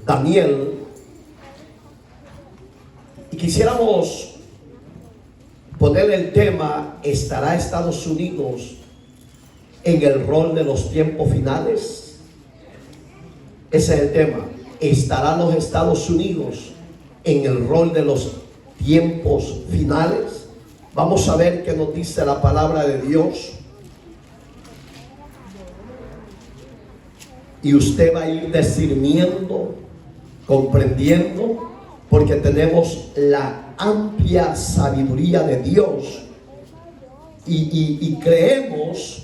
Daniel, y quisiéramos poner el tema: ¿estará Estados Unidos en el rol de los tiempos finales? Ese es el tema. ¿Estarán los Estados Unidos en el rol de los tiempos finales? Vamos a ver qué nos dice la palabra de Dios. Y usted va a ir discerniendo, comprendiendo, porque tenemos la amplia sabiduría de Dios. Y creemos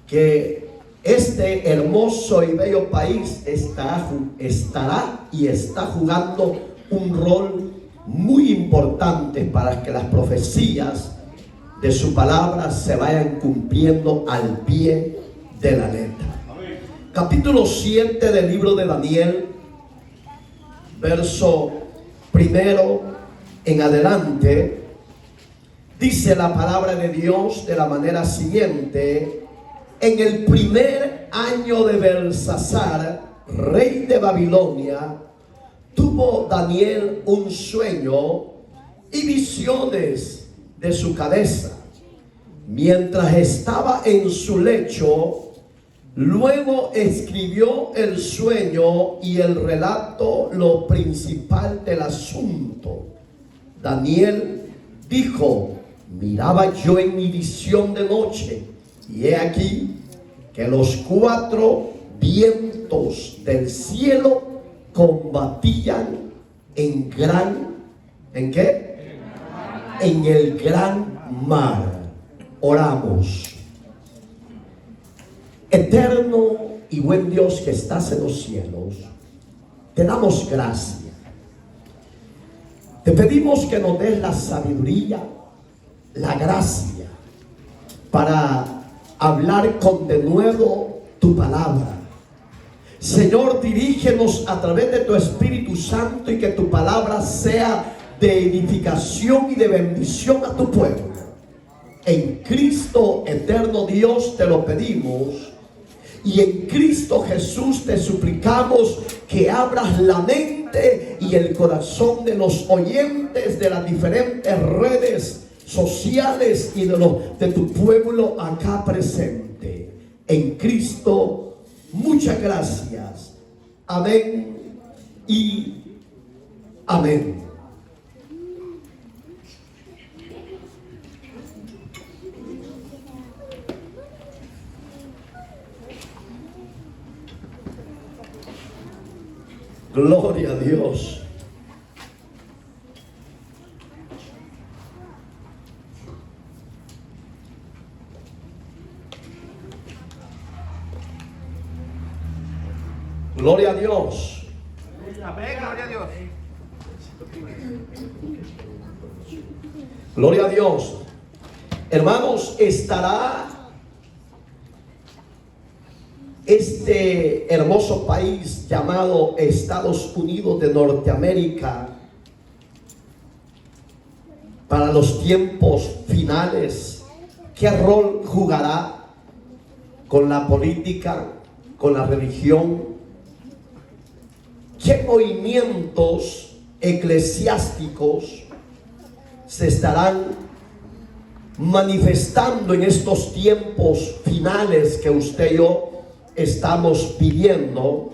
que este hermoso y bello país estará y está jugando un rol muy importante para que las profecías de su palabra se vayan cumpliendo al pie de la letra. Capítulo 7 del libro de Daniel, verso primero en adelante, dice la palabra de Dios de la manera siguiente: en el primer año de Belsasar, rey de Babilonia, tuvo Daniel un sueño y visiones de su cabeza, mientras estaba en su lecho. Luego escribió el sueño y el relato, lo principal del asunto. Daniel dijo: miraba yo en mi visión de noche, y he aquí que los 4 vientos del cielo combatían en ¿qué? En el gran mar. Oramos. Eterno y buen Dios que estás en los cielos, te damos gracias. Te pedimos que nos des la sabiduría, la gracia para hablar con denuedo tu palabra. Señor, dirígenos a través de tu Espíritu Santo, y que tu palabra sea de edificación y de bendición a tu pueblo. En Cristo, eterno Dios, te lo pedimos. Y en Cristo Jesús te suplicamos que abras la mente y el corazón de los oyentes de las diferentes redes sociales y de tu pueblo acá presente. En Cristo, muchas gracias. Amén y amén. Gloria a Dios. Gloria a Dios. Amén, gloria a Dios. Gloria a Dios. Hermanos, estará este hermoso país llamado Estados Unidos de Norteamérica para los tiempos finales. ¿Qué rol jugará con la política, con la religión? ¿Qué movimientos eclesiásticos se estarán manifestando en estos tiempos finales que usted y yo estamos viviendo?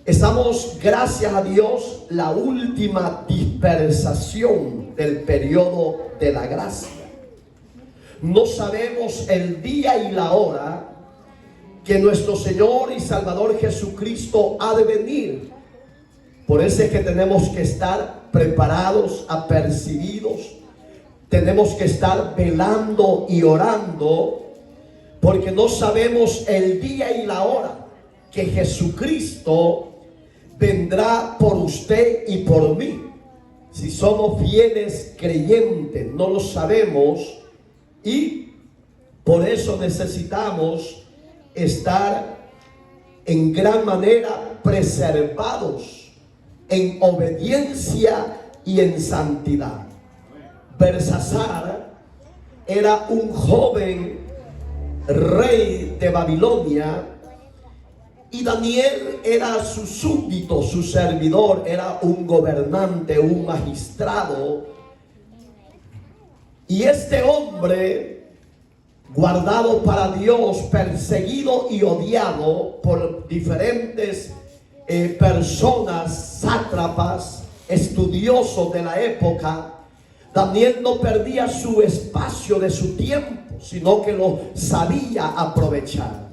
Estamos, gracias a Dios, la última dispersación del periodo de la gracia. No sabemos el día y la hora que nuestro Señor y Salvador Jesucristo ha de venir. Por eso es que tenemos que estar preparados, apercibidos. Tenemos que estar velando y orando, porque no sabemos el día y la hora que Jesucristo vendrá por usted y por mí. Si somos fieles creyentes, no lo sabemos, y por eso necesitamos estar en gran manera preservados en obediencia y en santidad. Belsasar era un joven rey de Babilonia, Y Daniel era su súbdito, su servidor, era un gobernante, un magistrado. Y este hombre, guardado para Dios, perseguido y odiado por diferentes personas, sátrapas, estudiosos de la época, Daniel no perdía su espacio de su tiempo, sino que lo sabía aprovechar.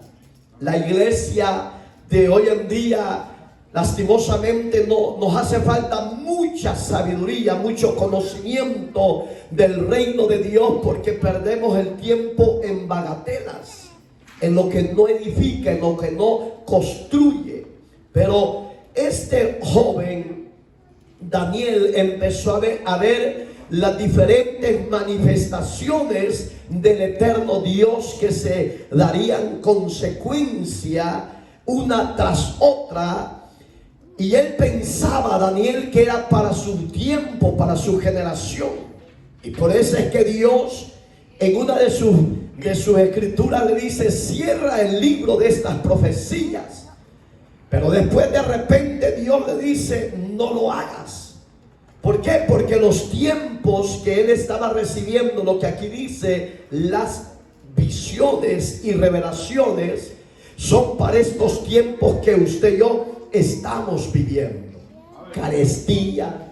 La iglesia de hoy en día, lastimosamente, nos hace falta mucha sabiduría, mucho conocimiento del reino de Dios, porque perdemos el tiempo en bagatelas, en lo que no edifica, en lo que no construye. Pero este joven Daniel empezó a ver las diferentes manifestaciones del eterno Dios que se darían consecuencia una tras otra, y él pensaba, Daniel, que era para su tiempo, para su generación. Y por eso es que Dios en una de sus escrituras le dice: cierra el libro de estas profecías. Pero después de repente Dios le dice: no lo hagas. ¿Por qué? Porque los tiempos que él estaba recibiendo, lo que aquí dice, las visiones y revelaciones, son para estos tiempos que usted y yo estamos viviendo. Carestía,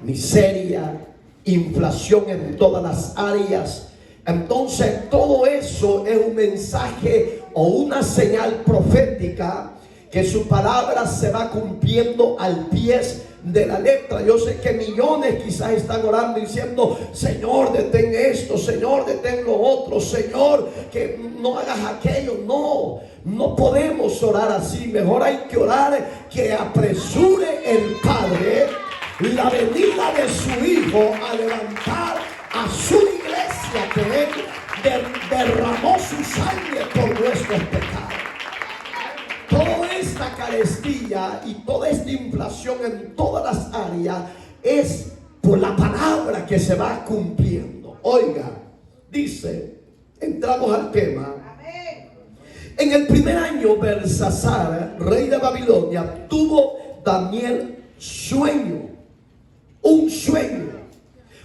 miseria, inflación en todas las áreas. Entonces todo eso es un mensaje o una señal profética que su palabra se va cumpliendo al pie de la letra. Yo sé que millones quizás están orando diciendo: Señor, detén esto, Señor, detén lo otro, Señor, que no hagas aquello. No podemos orar así. Mejor hay que orar que apresure el Padre la venida de su Hijo a levantar a su iglesia, que Él derramó su sangre por nuestros pecados. Toda esta carestía y toda esta inflación en todas las áreas es por la palabra que se va cumpliendo. Oiga, dice, entramos al tema. En el primer año, Belsasar, rey de Babilonia, tuvo Daniel un sueño.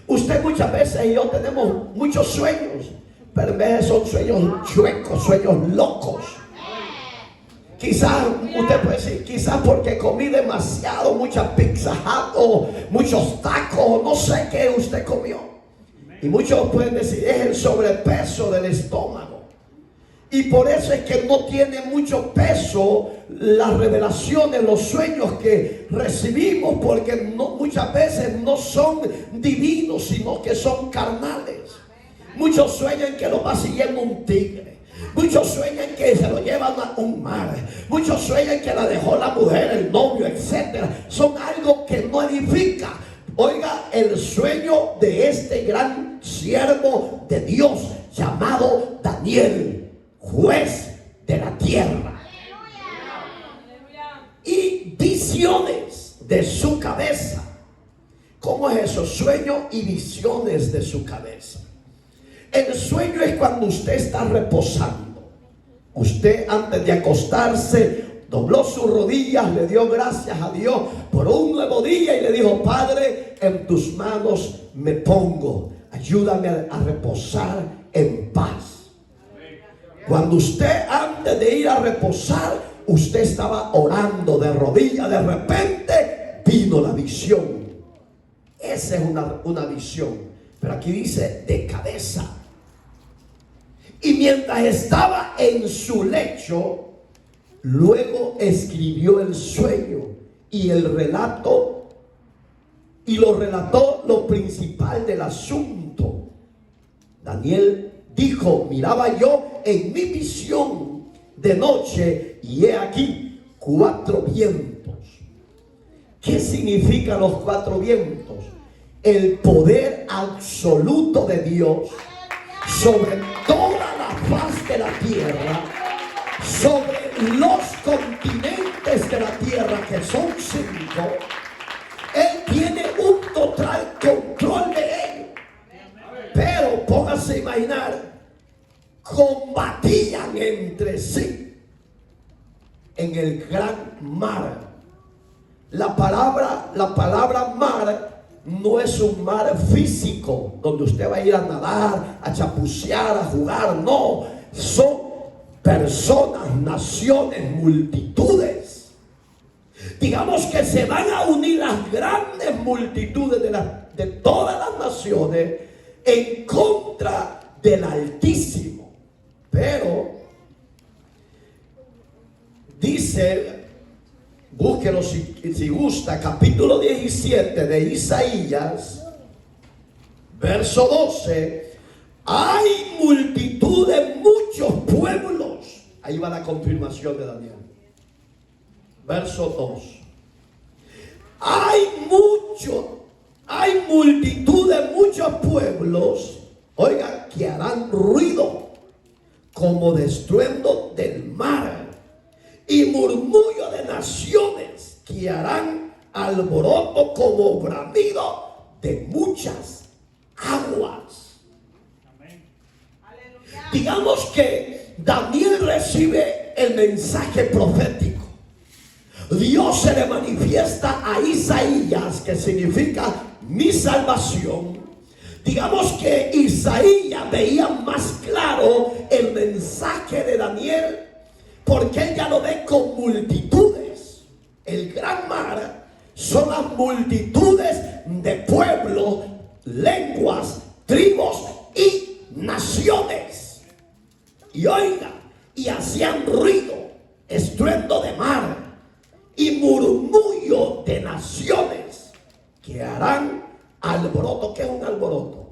Usted muchas veces y yo tenemos muchos sueños, pero en vez son sueños chuecos, sueños locos. Quizás usted puede decir, quizás porque comí demasiado, mucha pizza hut o muchos tacos, no sé qué usted comió. Y muchos pueden decir, es el sobrepeso del estómago. Y por eso es que no tiene mucho peso las revelaciones, los sueños que recibimos, porque muchas veces no son divinos, sino que son carnales. Muchos sueñan que lo va siguiendo un tigre. Muchos sueñan que se lo llevan a un mar. Muchos sueñan que la dejó la mujer, el novio, etc. Son algo que no edifica. Oiga el sueño de este gran siervo de Dios llamado Daniel, juez de la tierra. Y visiones de su cabeza. ¿Cómo es eso? Sueño y visiones de su cabeza. El sueño es cuando usted está reposando. Usted, antes de acostarse, dobló sus rodillas, le dio gracias a Dios por un nuevo día y le dijo: Padre, en tus manos me pongo. Ayúdame a reposar en paz. Cuando usted, antes de ir a reposar, usted estaba orando de rodillas, de repente vino la visión. Esa es una visión. Pero aquí dice de cabeza. Y mientras estaba en su lecho, luego escribió el sueño y el relato, y lo relató lo principal del asunto. Daniel dijo: miraba yo en mi visión de noche, y he aquí 4 vientos. ¿Qué significan los 4 vientos? El poder absoluto de Dios sobre toda la faz de la tierra, sobre los continentes de la tierra, que son 5. Él tiene un total control de ellos. Pero póngase a imaginar, combatían entre sí. en el gran mar. La palabra mar no es un mar físico donde usted va a ir a nadar, a chapucear, a jugar. No, son personas, naciones, multitudes. Digamos que se van a unir las grandes multitudes de todas las naciones en contra del Altísimo. Pero dice, búsquelo si gusta, capítulo 17 de Isaías, verso 12. Hay multitud de muchos pueblos. Ahí va la confirmación de Daniel. Verso 2. Hay multitud de muchos pueblos, oiga, que harán ruido como de estruendo del mar, y murmullo de naciones que harán alboroto como bramido de muchas aguas. Amén. Digamos que Daniel recibe el mensaje profético. Dios se le manifiesta a Isaías, que significa mi salvación. Digamos que Isaías veía más claro el mensaje de Daniel, porque él ya lo ve con multitudes. El gran mar son las multitudes de pueblos, lenguas, tribus y naciones. Y oiga, y hacían ruido, estruendo de mar y murmullo de naciones que harán alboroto. ¿Qué es un alboroto?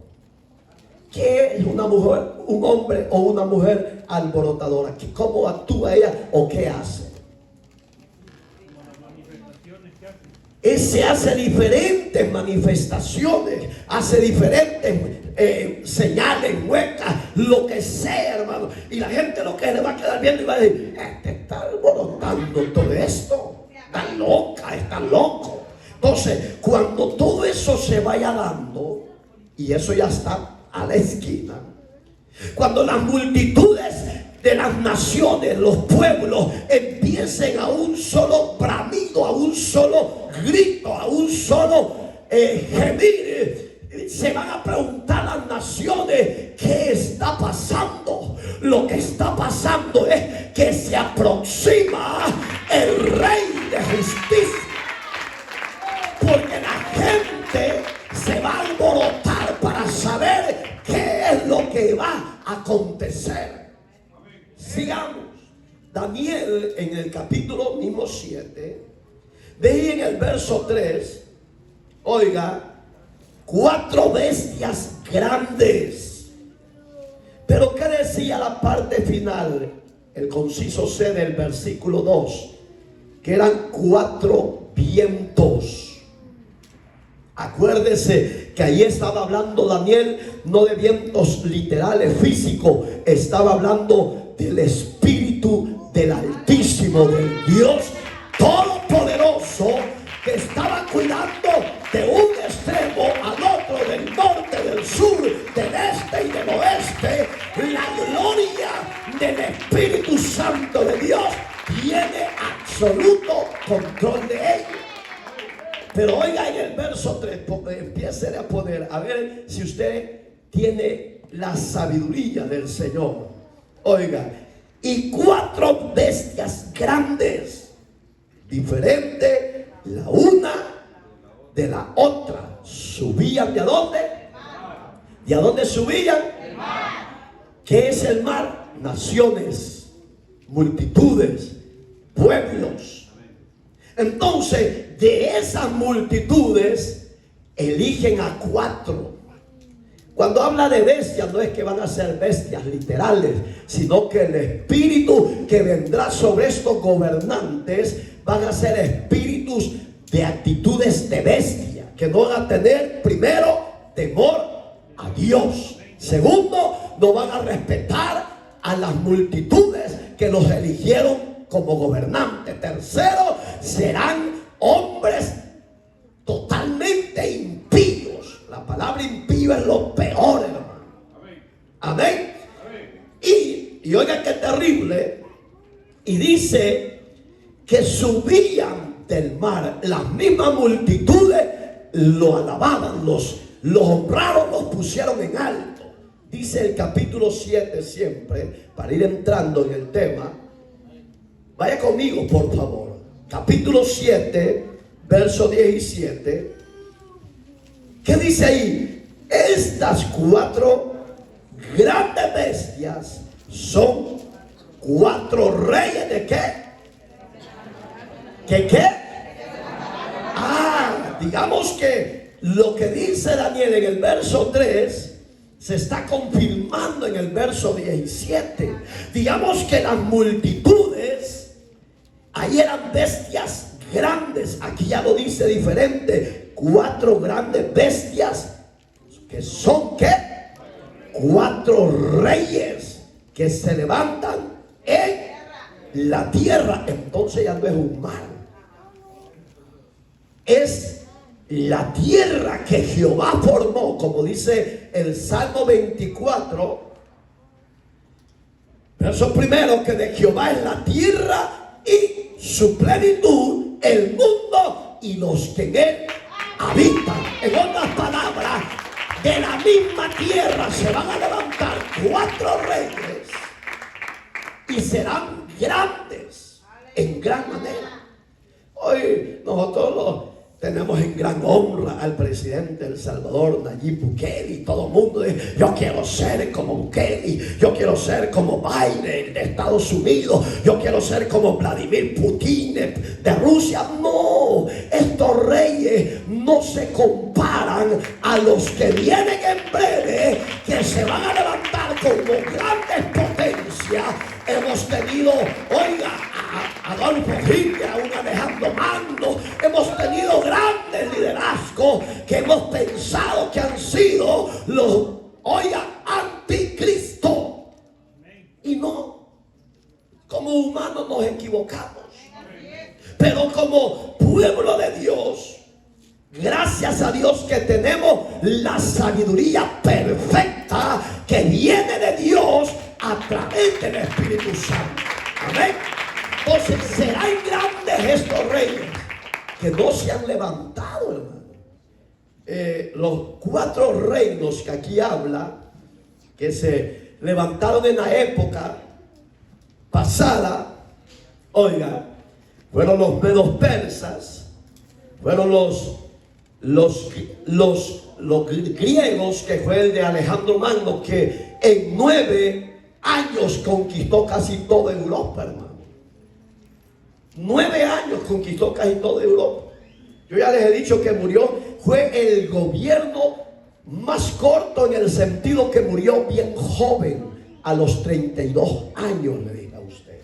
¿Qué es una mujer, un hombre o una mujer alborotadora? ¿Cómo actúa ella o qué hace? Se hace diferentes manifestaciones, hace diferentes señales, huecas, lo que sea, hermano. Y la gente lo que le va a quedar viendo y va a decir, está alborotando todo esto. Está loca, está loco. Entonces, cuando todo eso se vaya dando, y eso ya está a la esquina, cuando las multitudes de las naciones, los pueblos, empiecen a un solo bramido, a un solo grito, a un solo gemir, se van a preguntar las naciones, ¿qué está pasando? Lo que está pasando es que se aproxima el Rey de Justicia, porque la gente se va a alborotar para saber qué es lo que va a acontecer. Sigamos. Daniel, en el capítulo mismo 7, ve en el verso 3, oiga, 4 bestias grandes. Pero ¿qué decía la parte final? El conciso C del versículo 2, que eran 4 vientos. Acuérdese que ahí estaba hablando Daniel no de vientos literales físicos, estaba hablando del Espíritu del Altísimo, del Dios Todopoderoso, que estaba cuidando de un extremo al otro, del norte, del sur, del este y del oeste. La gloria del Espíritu Santo de Dios tiene absoluto control de ellos. Pero oiga, en el verso 3, empiece a poner, a ver si usted tiene la sabiduría del Señor. Oiga, y 4 bestias grandes, diferentes la una de la otra, subían ¿de a dónde? ¿De a dónde subían? El mar. ¿Qué es el mar? Naciones, multitudes, pueblos. Entonces, de esas multitudes eligen a 4. Cuando habla de bestias, no es que van a ser bestias literales, sino que el espíritu que vendrá sobre estos gobernantes van a ser espíritus de actitudes de bestia, que no van a tener, primero, temor a Dios. Segundo, no van a respetar a las multitudes que los eligieron como gobernante. Tercero, serán hombres totalmente impíos. La palabra impío es lo peor, hermano. Amén. Y oiga qué terrible. Y dice que subían del mar. Las mismas multitudes lo alababan, los honraron, los pusieron en alto. Dice el capítulo 7 siempre, para ir entrando en el tema. Vaya conmigo, por favor. Capítulo 7, verso 17. ¿Qué dice ahí? Estas 4 grandes bestias son 4 reyes de ¿qué? ¿Qué? Digamos que lo que dice Daniel en el verso 3 se está confirmando en el verso 17. Digamos que las multitudes ahí eran bestias grandes. Aquí ya lo dice diferente. 4 grandes bestias que son ¿qué? 4 reyes que se levantan en la tierra. Entonces ya no es un mar, es la tierra que Jehová formó, como dice el Salmo 24, verso primero, que de Jehová es la tierra y su plenitud, el mundo y los que en él habitan. En otras palabras, de la misma tierra se van a levantar 4 reyes y serán grandes en gran manera. Hoy nosotros tenemos en gran honra al presidente de El Salvador, Nayib Bukele, y todo el mundo dice: yo quiero ser como Bukele, yo quiero ser como Biden de Estados Unidos, yo quiero ser como Vladimir Putin de Rusia. No, estos reyes no se comparan a los que vienen en breve, que se van a levantar como grandes potencias. Hemos tenido, oiga, a Adolfo Hitler, a un Alejandro Magno. Hemos tenido grandes liderazgos que hemos pensado que han sido los, oiga, anticristo. Y no, como humanos nos equivocamos. Pero como pueblo de Dios, gracias a Dios que tenemos la sabiduría perfecta que viene de Dios a través del Espíritu Santo. Amén. Entonces serán grandes estos reyes que no se han levantado, hermano. Los 4 reinos que aquí habla, que se levantaron en la época pasada, oiga, fueron los medos persas, fueron los griegos, que fue el de Alejandro Magno, que en 9 años conquistó casi toda Europa, hermano. 9 años conquistó casi toda Europa. Yo ya les he dicho que murió, fue el gobierno más corto en el sentido que murió bien joven, a los 32 años, le digo a usted,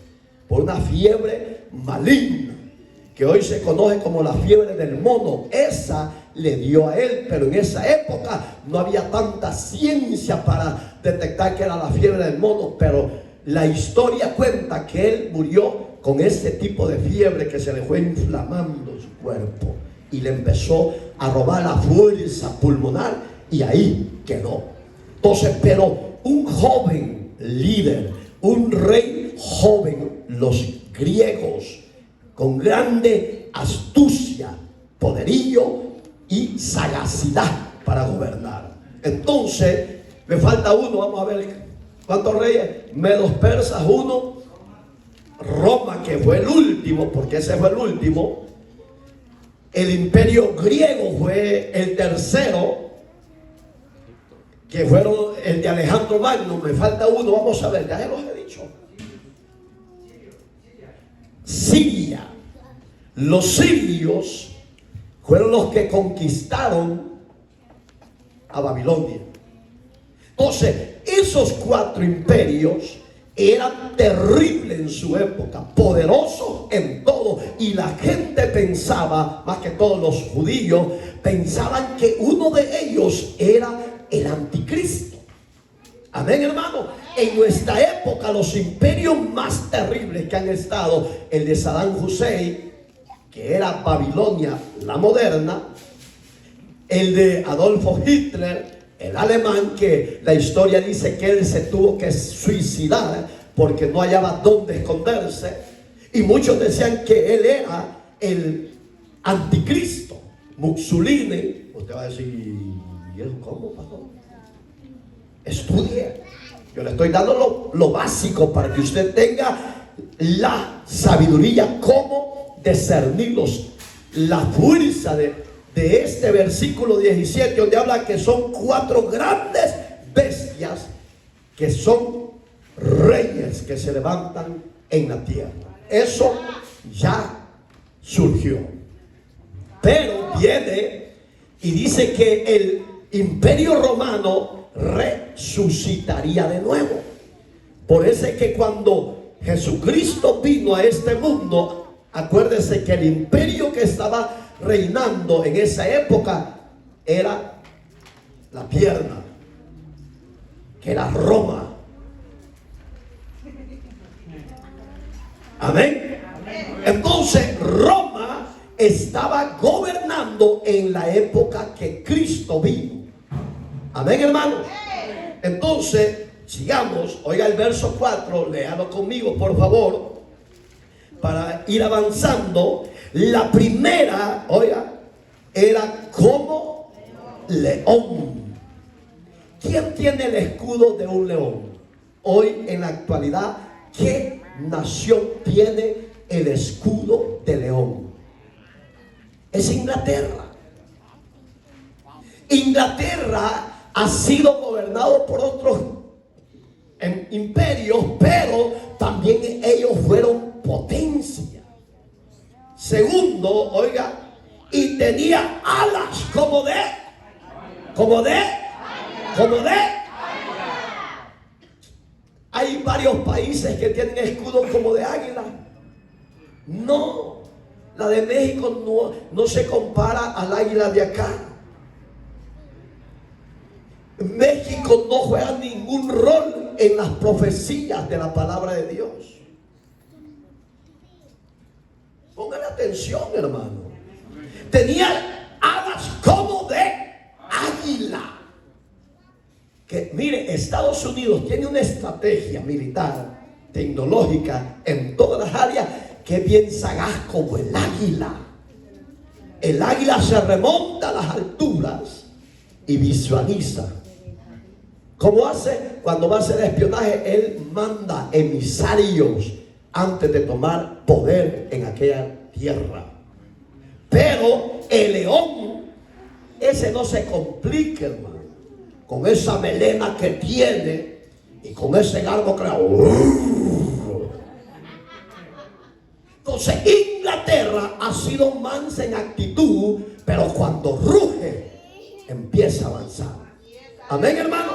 por una fiebre maligna que hoy se conoce como la fiebre del mono. Esa le dio a él, pero en esa época no había tanta ciencia para detectar que era la fiebre del mono, pero la historia cuenta que él murió con este tipo de fiebre que se le fue inflamando su cuerpo y le empezó a robar la fuerza pulmonar y ahí quedó. Entonces, pero un joven líder, un rey joven, los griegos, con grande astucia, poderío y sagacidad para gobernar. Entonces, me falta uno, vamos a ver cuántos reyes. Medos persas 1, Roma, que fue el último, porque ese fue el último. El imperio griego fue el tercero, que fueron el de Alejandro Magno. Me falta uno, vamos a ver, ya se los he dicho. Siria. Los sirios fueron los que conquistaron a Babilonia. Entonces, esos 4 imperios eran terribles en su época, poderosos en todo, y la gente pensaba, más que todos los judíos, pensaban que uno de ellos era el anticristo. Amén, hermano. En nuestra época, los imperios más terribles que han estado, el de Saddam Hussein, que era Babilonia la moderna, el de Adolfo Hitler, el alemán, que la historia dice que él se tuvo que suicidar porque no hallaba dónde esconderse, Y muchos decían que él era el anticristo. Mussolini. Usted va a decir, ¿y él cómo, pastor? Estudie. Yo le estoy dando lo básico para que usted tenga la sabiduría, cómo discernir la fuerza de este versículo 17, donde habla que son 4 grandes bestias que son reyes que se levantan en la tierra. Eso ya surgió. Pero viene y dice que el imperio romano resucitaría de nuevo. Por eso es que cuando Jesucristo vino a este mundo, acuérdese que el imperio que estaba reinando en esa época era la pierna, que era Roma. Amén. Entonces Roma estaba gobernando en la época que Cristo vino. Amén, hermanos. Entonces sigamos. Oiga el verso 4, léalo conmigo por favor, para ir avanzando. La primera, oiga, era como león. ¿Quién tiene el escudo de un león? Hoy en la actualidad, ¿qué nación tiene el escudo de león? Es Inglaterra. Inglaterra ha sido gobernado por otros imperios, pero también ellos fueron potencia. Segundo, oiga, y tenía alas como de hay varios países que tienen escudos como de águila. No, la de México no se compara al águila de acá. México no juega ningún rol en las profecías de la palabra de Dios. Póngale atención, hermano. Tenía alas como de águila. Que mire, Estados Unidos tiene una estrategia militar, tecnológica, en todas las áreas, que es bien sagaz como el águila. El águila se remonta a las alturas y visualiza. ¿Cómo hace? Cuando va a hacer espionaje, él manda emisarios antes de tomar poder en aquella tierra. Pero el león, ese no se complica, hermano. Con esa melena que tiene y con ese garbo que... Entonces Inglaterra ha sido mansa en actitud, pero cuando ruge empieza a avanzar. Amén, hermano.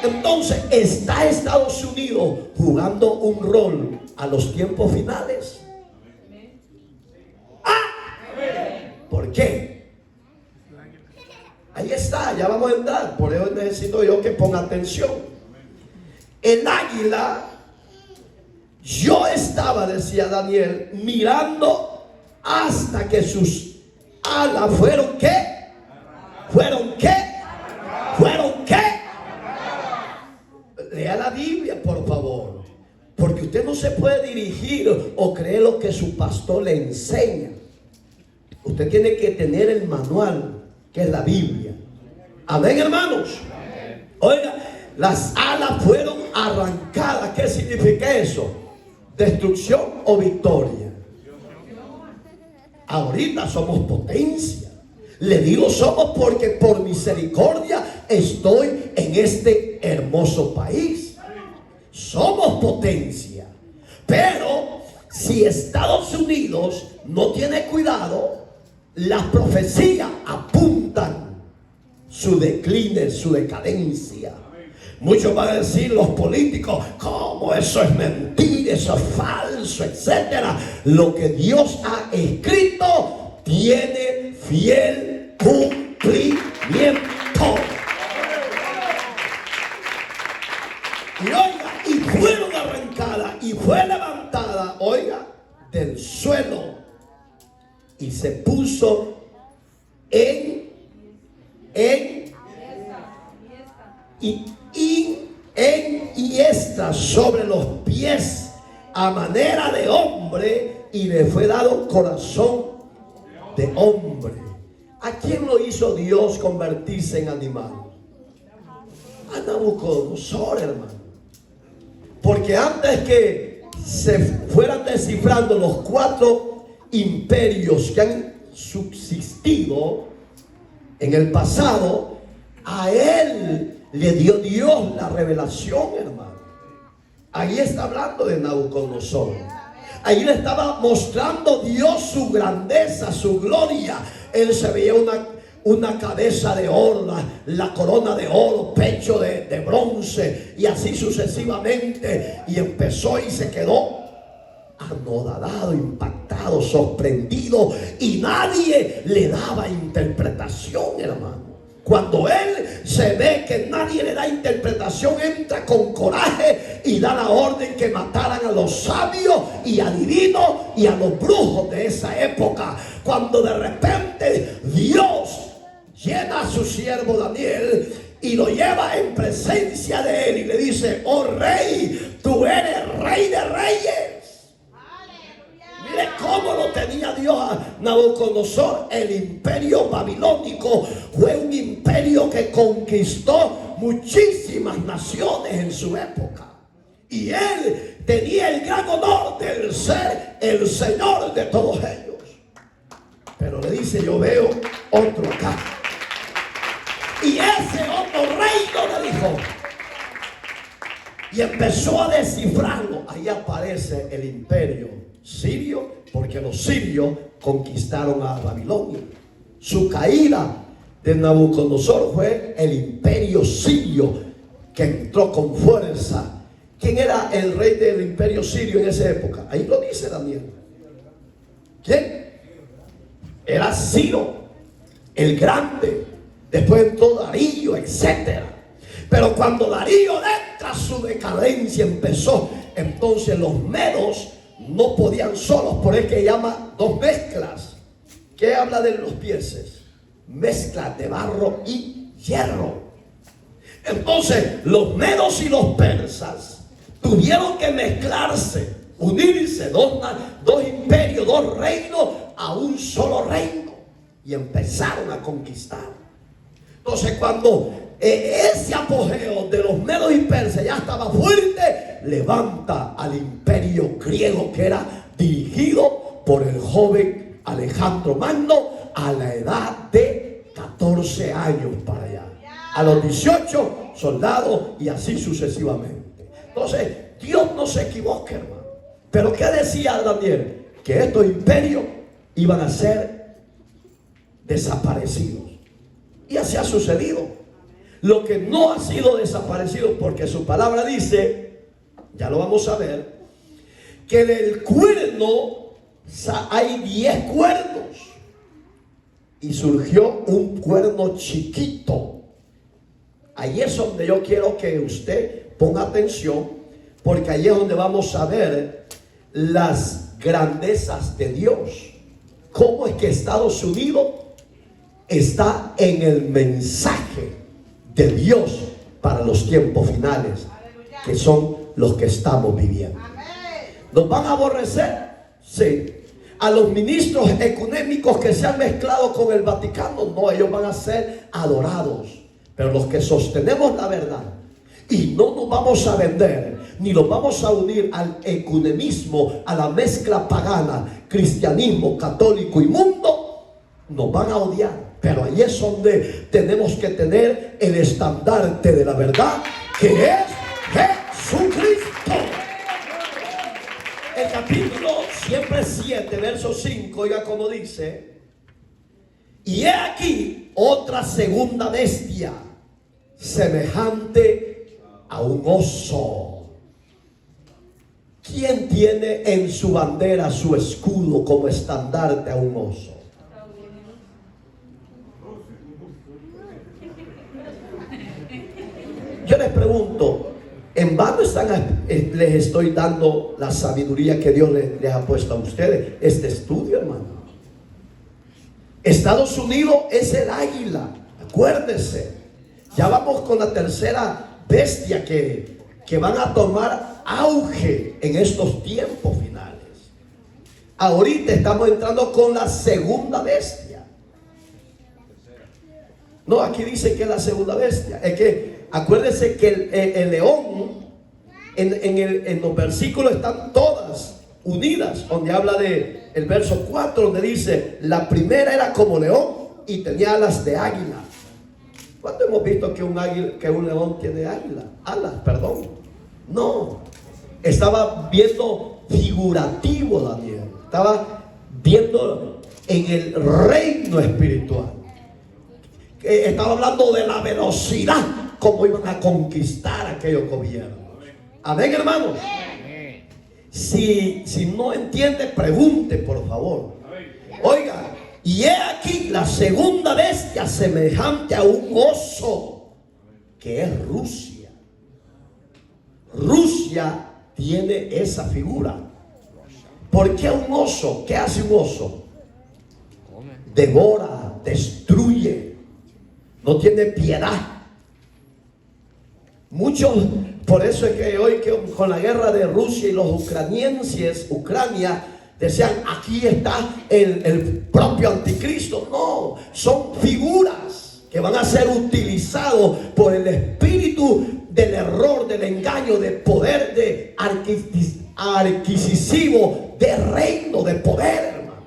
Entonces está Estados Unidos jugando un rol a los tiempos finales. ¿Por qué? Ahí está, ya vamos a entrar. Por eso necesito yo que ponga atención. El águila, yo estaba, decía Daniel, mirando hasta que sus alas fueron ¿qué? ¿Fueron qué? ¿Fueron qué? Lea la Biblia, por favor. Porque usted no se puede dirigir o creer lo que su pastor le enseña. Usted tiene que tener el manual, que es la Biblia. Amén, hermanos. Oiga, las alas fueron arrancadas. ¿Qué significa eso? ¿Destrucción o victoria? Ahorita somos potencia. Le digo somos porque por misericordia estoy en este hermoso país. Somos potencia. Pero si Estados Unidos no tiene cuidado, las profecías apuntan su decline, su decadencia. Muchos van a decir los políticos, ¿cómo eso es mentira, eso es falso, etcétera? Lo que Dios ha escrito tiene fiel cumplimiento. Y oiga, y fueron arrancadas y fue levantada, oiga, del suelo. Y se puso en y esta sobre los pies a manera de hombre y le fue dado corazón de hombre. ¿A quién lo hizo Dios convertirse en animal? A Nabucodonosor, hermano. Porque antes que se fueran descifrando los 4 imperios que han subsistido en el pasado, a él le dio Dios la revelación, hermano. Ahí está hablando de Nabucodonosor. Ahí le estaba mostrando Dios su grandeza, su gloria. Él se veía una cabeza de oro, la corona de oro, pecho de bronce, y así sucesivamente. Y empezó y se quedó anodadado, impactado, sorprendido, y nadie le daba interpretación, hermano. Cuando él se ve que nadie le da interpretación, entra con coraje y da la orden que mataran a los sabios y adivinos y a los brujos de esa época. Cuando de repente Dios llena a su siervo Daniel y lo lleva en presencia de él y le dice: oh rey, tú eres rey de reyes. Mire cómo lo tenía Dios a Nabucodonosor. El imperio babilónico fue un imperio que conquistó muchísimas naciones en su época. Y él tenía el gran honor de ser el señor de todos ellos. Pero le dice: yo veo otro acá. Y ese otro reino, le dijo. Y empezó a descifrarlo. Ahí aparece el imperio sirio, porque los sirios conquistaron a Babilonia. Su caída de Nabucodonosor fue el imperio sirio, que entró con fuerza. ¿Quién era el rey del imperio sirio en esa época? Ahí lo dice Daniel. ¿Quién? Era Ciro el grande. Después entró Darío, etc. Pero cuando Darío entra, su decadencia empezó. Entonces los medos no podían solos, por eso que llama 2 mezclas. ¿Qué habla de los pies? Mezcla de barro y hierro. Entonces los medos y los persas tuvieron que mezclarse, unirse, dos imperios, 2 reinos a un solo reino, y empezaron a conquistar. Entonces cuando ese apogeo de los medos y persas ya estaba fuerte, levanta al imperio griego, que era dirigido por el joven Alejandro Magno a la edad de 14 años para allá. A los 18 soldados, y así sucesivamente. Entonces Dios no se equivoca, hermano. Pero ¿qué decía Daniel? Que estos imperios iban a ser desaparecidos. Y así ha sucedido. Lo que no ha sido desaparecido, porque su palabra dice, ya lo vamos a ver, que del cuerno hay 10 cuernos, y surgió un cuerno chiquito. Ahí es donde yo quiero que usted ponga atención, porque ahí es donde vamos a ver las grandezas de Dios. Cómo es que Estados Unidos está en el mensaje de Dios para los tiempos finales, que son los que estamos viviendo. ¿Nos van a aborrecer? Sí. A los ministros ecuménicos que se han mezclado con el Vaticano, no, ellos van a ser adorados. Pero los que sostenemos la verdad y no nos vamos a vender, ni nos vamos a unir al ecumenismo, a la mezcla pagana, cristianismo, católico y mundo, nos van a odiar. Pero ahí es donde tenemos que tener el estandarte de la verdad, que es Jesucristo. El capítulo siempre 7, verso 5, oiga como dice: y he aquí otra segunda bestia, semejante a un oso. ¿Quién tiene en su bandera, su escudo, como estandarte a un oso? Yo les pregunto, ¿en vano les estoy dando la sabiduría que Dios les ha puesto a ustedes? Este estudio, hermano. Estados Unidos es el águila, acuérdense. Ya vamos con la tercera bestia que van a tomar auge en estos tiempos finales. Ahorita estamos entrando con la segunda bestia. No, aquí dice que es la segunda bestia. Es que acuérdense que el león, en los versículos están todas unidas. Donde habla de el verso 4, donde dice: la primera era como león y tenía alas de águila. ¿Cuándo hemos visto que un león tiene alas? Perdón. No. Estaba viendo figurativo Daniel. Estaba viendo en el reino espiritual. Estaba hablando de la velocidad, cómo iban a conquistar aquellos gobiernos. Amén, hermanos. Si no entiende, pregunte, por favor. Oiga, y he aquí la segunda bestia, semejante a un oso, que es Rusia. Rusia tiene esa figura. ¿Por qué un oso? ¿Qué hace un oso? Devora, destruye, no tiene piedad. Muchos, por eso es que hoy con la guerra de Rusia y los ucranienses, Ucrania, decían: aquí está el propio anticristo. No, son figuras que van a ser utilizados por el espíritu del error, del engaño, de poder, de adquisitivo, de reino, de poder, hermano.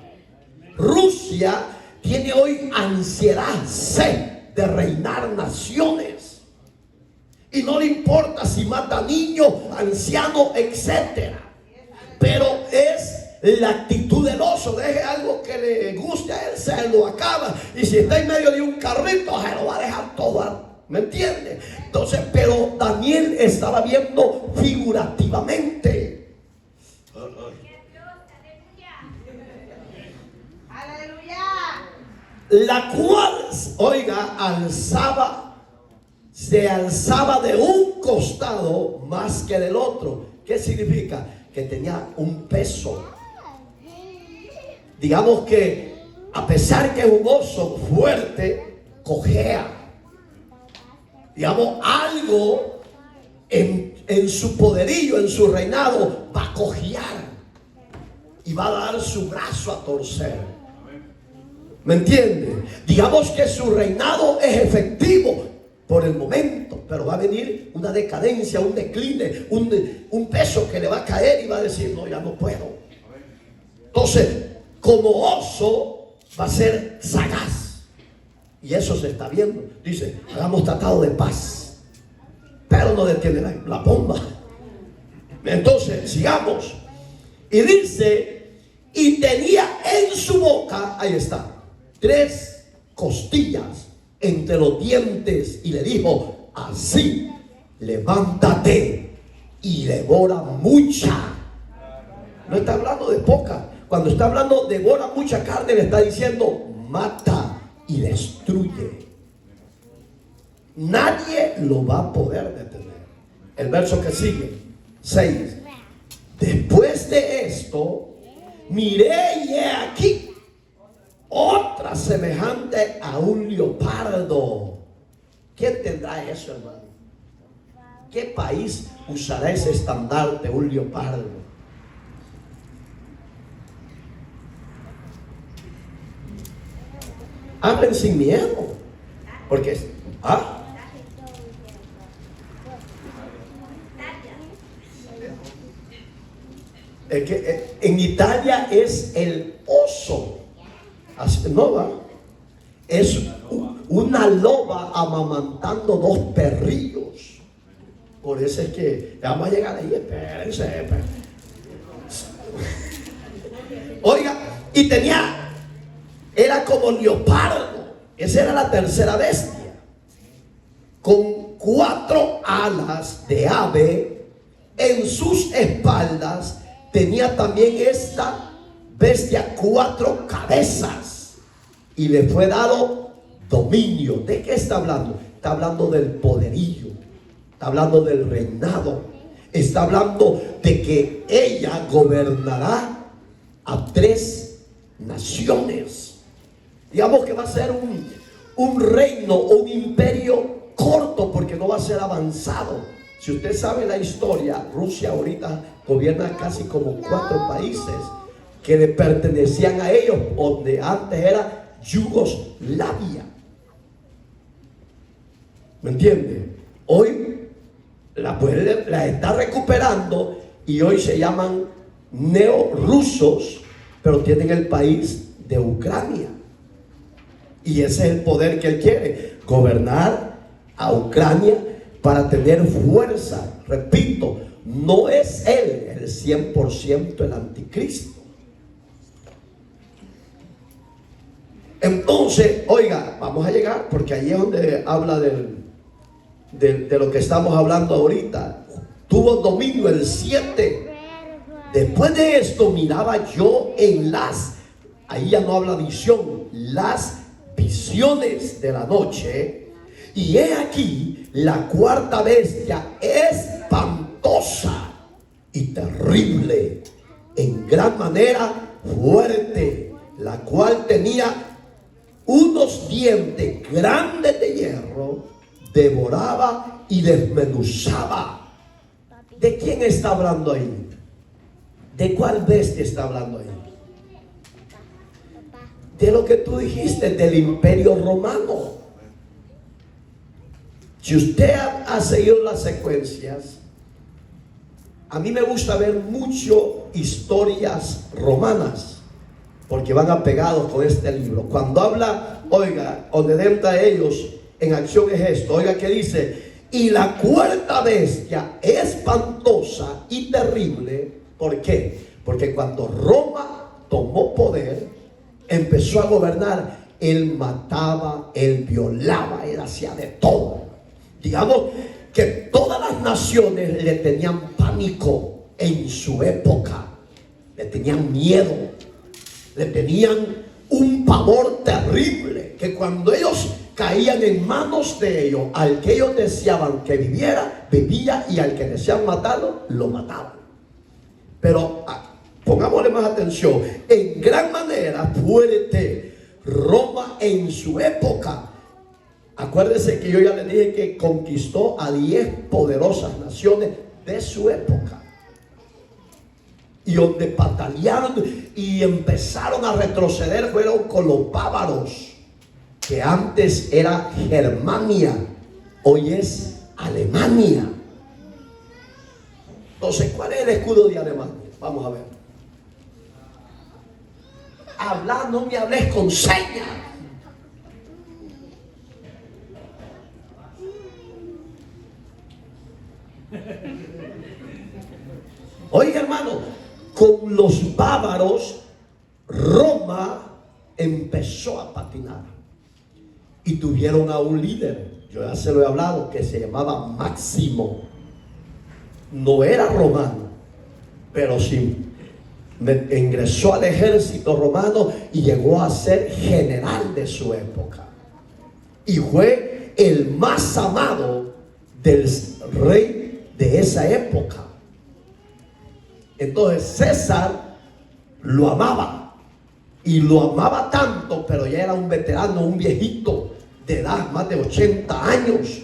Rusia tiene hoy ansiedad, sed de reinar naciones. Y no le importa si mata niños, ancianos, etcétera. Pero es la actitud del oso. Deje algo que le guste a él, se lo acaba. Y si está en medio de un carrito, se lo va a dejar todo. ¿Me entiende? Entonces, pero Daniel estaba viendo figurativamente. La cual, oiga, se alzaba de un costado más que del otro. ¿Qué significa? Que tenía un peso. Digamos que a pesar que es un oso fuerte, cojea. Digamos, algo en su poderío, en su reinado, va a cojear y va a dar su brazo a torcer. ¿Me entiende? Digamos que su reinado es efectivo por el momento, pero va a venir una decadencia, un decline, un peso que le va a caer y va a decir: no, ya no puedo. Entonces, como oso, va a ser sagaz. Y eso se está viendo. Dice: hagamos tratado de paz, pero no detiene la bomba. Entonces, sigamos. Y dice: y tenía en su boca, ahí está, 3 costillas entre los dientes, y le dijo: así, levántate y devora mucha. No está hablando de poca. Cuando está hablando devora mucha carne, le está diciendo: mata y destruye. Nadie lo va a poder detener. El verso que sigue, 6. Después de esto, miré y he aquí otra semejante a un leopardo. ¿Quién tendrá eso, hermano? ¿Qué país usará ese estandarte, un leopardo? Hablen sin miedo, porque es que en Italia es el oso. Así, no va. Es una loba amamantando 2 perrillos. Por eso es que vamos a llegar ahí. Espérense. Oiga, y era como leopardo. Esa era la tercera bestia, con 4 alas de ave. En sus espaldas tenía también esta bestia 4 cabezas, y le fue dado dominio. ¿De qué está hablando? Está hablando del poderío, está hablando del reinado, está hablando de que ella gobernará a 3 naciones. Digamos que va a ser un reino o un imperio corto, porque no va a ser avanzado. Si usted sabe la historia, Rusia ahorita gobierna casi como 4 países. que le pertenecían a ellos, donde antes era Yugoslavia. ¿Me entiende? Hoy la está recuperando y hoy se llaman neorrusos, pero tienen el país de Ucrania. Y ese es el poder que él quiere, gobernar a Ucrania para tener fuerza. Repito, no es él el 100% el anticristo. Entonces, oiga, vamos a llegar, porque ahí es donde habla de lo que estamos hablando ahorita. Tuvo dominio el 7. Después de esto miraba yo ahí ya no habla visión, las visiones de la noche, y he aquí la cuarta bestia, espantosa y terrible, en gran manera fuerte, la cual tenía unos dientes grandes de hierro, devoraba y desmenuzaba. ¿De quién está hablando ahí? ¿De cuál bestia está hablando ahí? De lo que tú dijiste, del Imperio Romano. Si usted ha seguido las secuencias, a mí me gusta ver mucho historias romanas, porque van apegados con este libro. Cuando habla, oiga, donde entra ellos en acción es esto. Oiga que dice: y la cuarta bestia espantosa y terrible. ¿Por qué? Porque cuando Roma tomó poder, empezó a gobernar, él mataba, él violaba, él hacía de todo. Digamos que todas las naciones le tenían pánico en su época, le tenían miedo, le tenían un pavor terrible, que cuando ellos caían en manos de ellos, al que ellos deseaban que viviera, vivía, y al que deseaban matarlo, lo mataban. Pero pongámosle más atención, en gran manera fuerte Roma en su época. Acuérdense que yo ya les dije que conquistó a 10 poderosas naciones de su época, y donde patalearon y empezaron a retroceder fueron con los bávaros, que antes era Germania, hoy es Alemania. Entonces, ¿cuál es el escudo de Alemania? Vamos a ver. Hablar, no me hables con señas. Oiga, hermano, con los bávaros Roma empezó a patinar, y tuvieron a un líder, yo ya se lo he hablado, que se llamaba Máximo. No era romano, pero sí ingresó al ejército romano y llegó a ser general de su época, y fue el más amado del rey de esa época. Entonces César lo amaba, y lo amaba tanto, pero ya era un veterano, un viejito de edad, más de 80 años.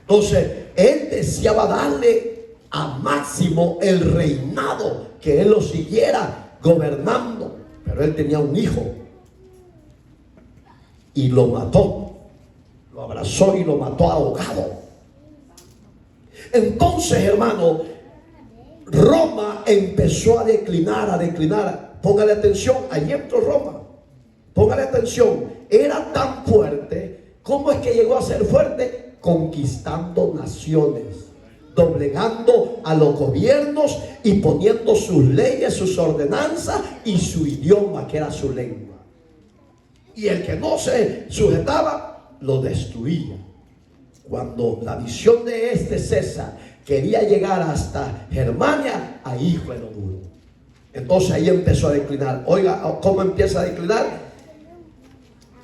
Entonces él deseaba darle a Máximo el reinado, que él lo siguiera gobernando, pero él tenía un hijo y lo mató, lo abrazó y lo mató ahogado. Entonces, hermano, Roma empezó a declinar. Póngale atención, allí entró Roma. Póngale atención, era tan fuerte. ¿Cómo es que llegó a ser fuerte? Conquistando naciones, doblegando a los gobiernos y poniendo sus leyes, sus ordenanzas y su idioma, que era su lengua. Y el que no se sujetaba, lo destruía. Cuando la visión de este César quería llegar hasta Germania, ahí fue lo duro. Entonces ahí empezó a declinar. Oiga, ¿cómo empieza a declinar?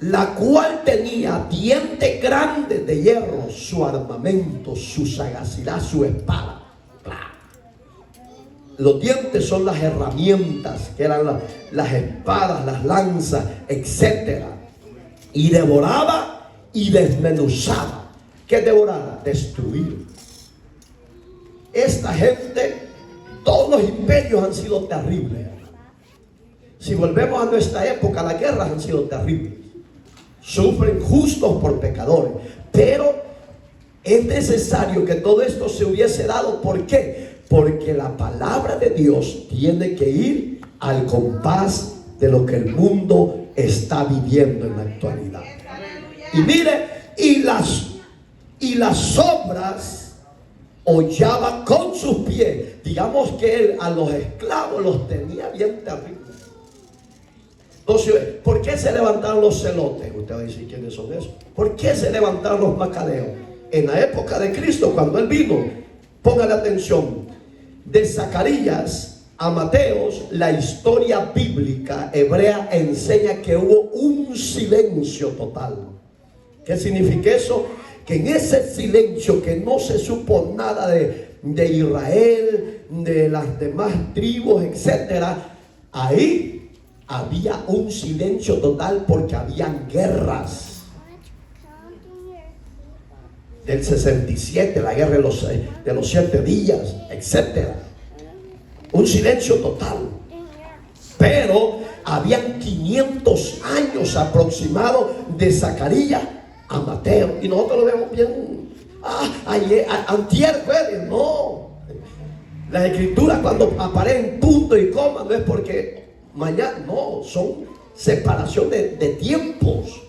La cual tenía dientes grandes de hierro, su armamento, su sagacidad, su espada. Los dientes son las herramientas, que eran las espadas, las lanzas, etc. Y devoraba y desmenuzaba. ¿Qué devoraba? Destruir. Esta gente, todos los imperios han sido terribles. Si volvemos a nuestra época, las guerras han sido terribles. Sufren justos por pecadores. Pero es necesario que todo esto se hubiese dado. ¿Por qué? Porque la palabra de Dios tiene que ir al compás de lo que el mundo está viviendo en la actualidad. Y mire, y las obras hollaba con sus pies. Digamos que él a los esclavos los tenía bien terribles. Entonces, ¿por qué se levantaron los celotes? Usted va a decir, ¿quiénes son esos? ¿Por qué se levantaron los macabeos? En la época de Cristo, cuando él vino, póngale atención, de Zacarías a Mateos, la historia bíblica hebrea enseña que hubo un silencio total. ¿Qué significa eso? Que en ese silencio, que no se supo nada de Israel, de las demás tribus, etcétera, ahí había un silencio total, porque habían guerras. Del 67, la guerra de los 7 días, etcétera. Un silencio total. Pero habían 500 años aproximados de Zacarías a Mateo. Y nosotros lo vemos bien. Ayer, antier, no. Las escrituras, cuando aparecen punto y coma, no es porque mañana, no, son separación de tiempos.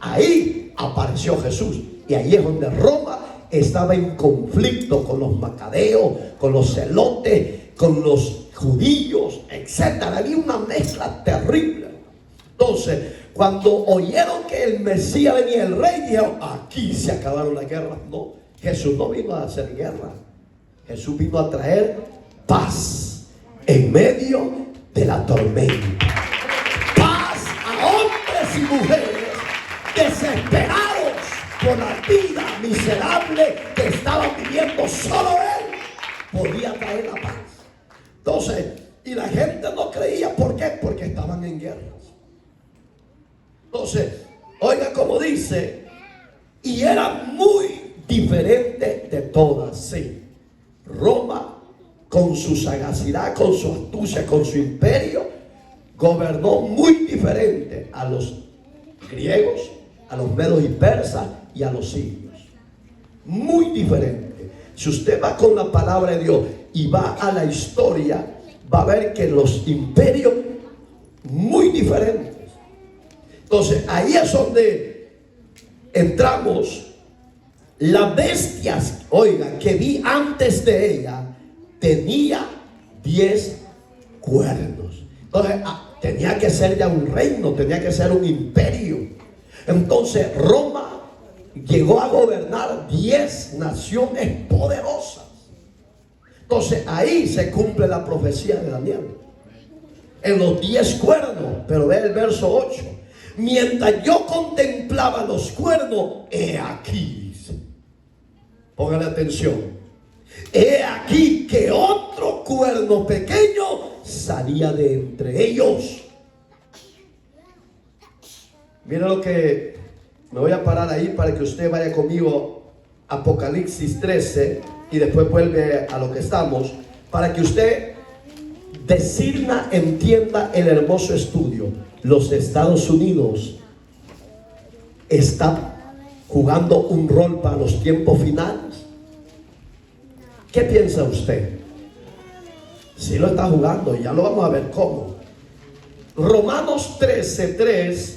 Ahí apareció Jesús. Y ahí es donde Roma estaba en conflicto con los macabeos, con los celotes, con los judíos, etcétera. Había una mezcla terrible. Entonces, cuando oyeron que el Mesías venía, el rey, dijeron, aquí se acabaron las guerras. No, Jesús no vino a hacer guerra. Jesús vino a traer paz en medio de la tormenta. Paz a hombres y mujeres desesperados por la vida miserable que estaban viviendo. Solo Él podía traer la paz. Entonces, y la gente no creía. ¿Por qué? Porque estaban en guerras. Entonces, oiga como dice, y era muy diferente de todas. Sí, Roma, con su sagacidad, con su astucia, con su imperio, gobernó muy diferente a los griegos, a los medos y persas y a los sirios. Muy diferente. Si usted va con la palabra de Dios y va a la historia, va a ver que los imperios muy diferentes. Entonces, ahí es donde entramos. Las bestias, oiga, que vi antes de ella, tenía 10 cuernos. Entonces, tenía que ser ya un reino, tenía que ser un imperio. Entonces, Roma llegó a gobernar 10 naciones poderosas. Entonces, ahí se cumple la profecía de Daniel. En los 10 cuernos, pero ve el verso 8. Mientras yo contemplaba los cuernos, he aquí. Póngale atención. He aquí que otro cuerno pequeño salía de entre ellos. Mira lo que me voy a parar ahí para que usted vaya conmigo a Apocalipsis 13 y después vuelve a lo que estamos, para que usted discierna, entienda el hermoso estudio. Los Estados Unidos están jugando un rol para los tiempos finales. ¿Qué piensa usted? Si lo está jugando, ya lo vamos a ver cómo. Romanos 13:3.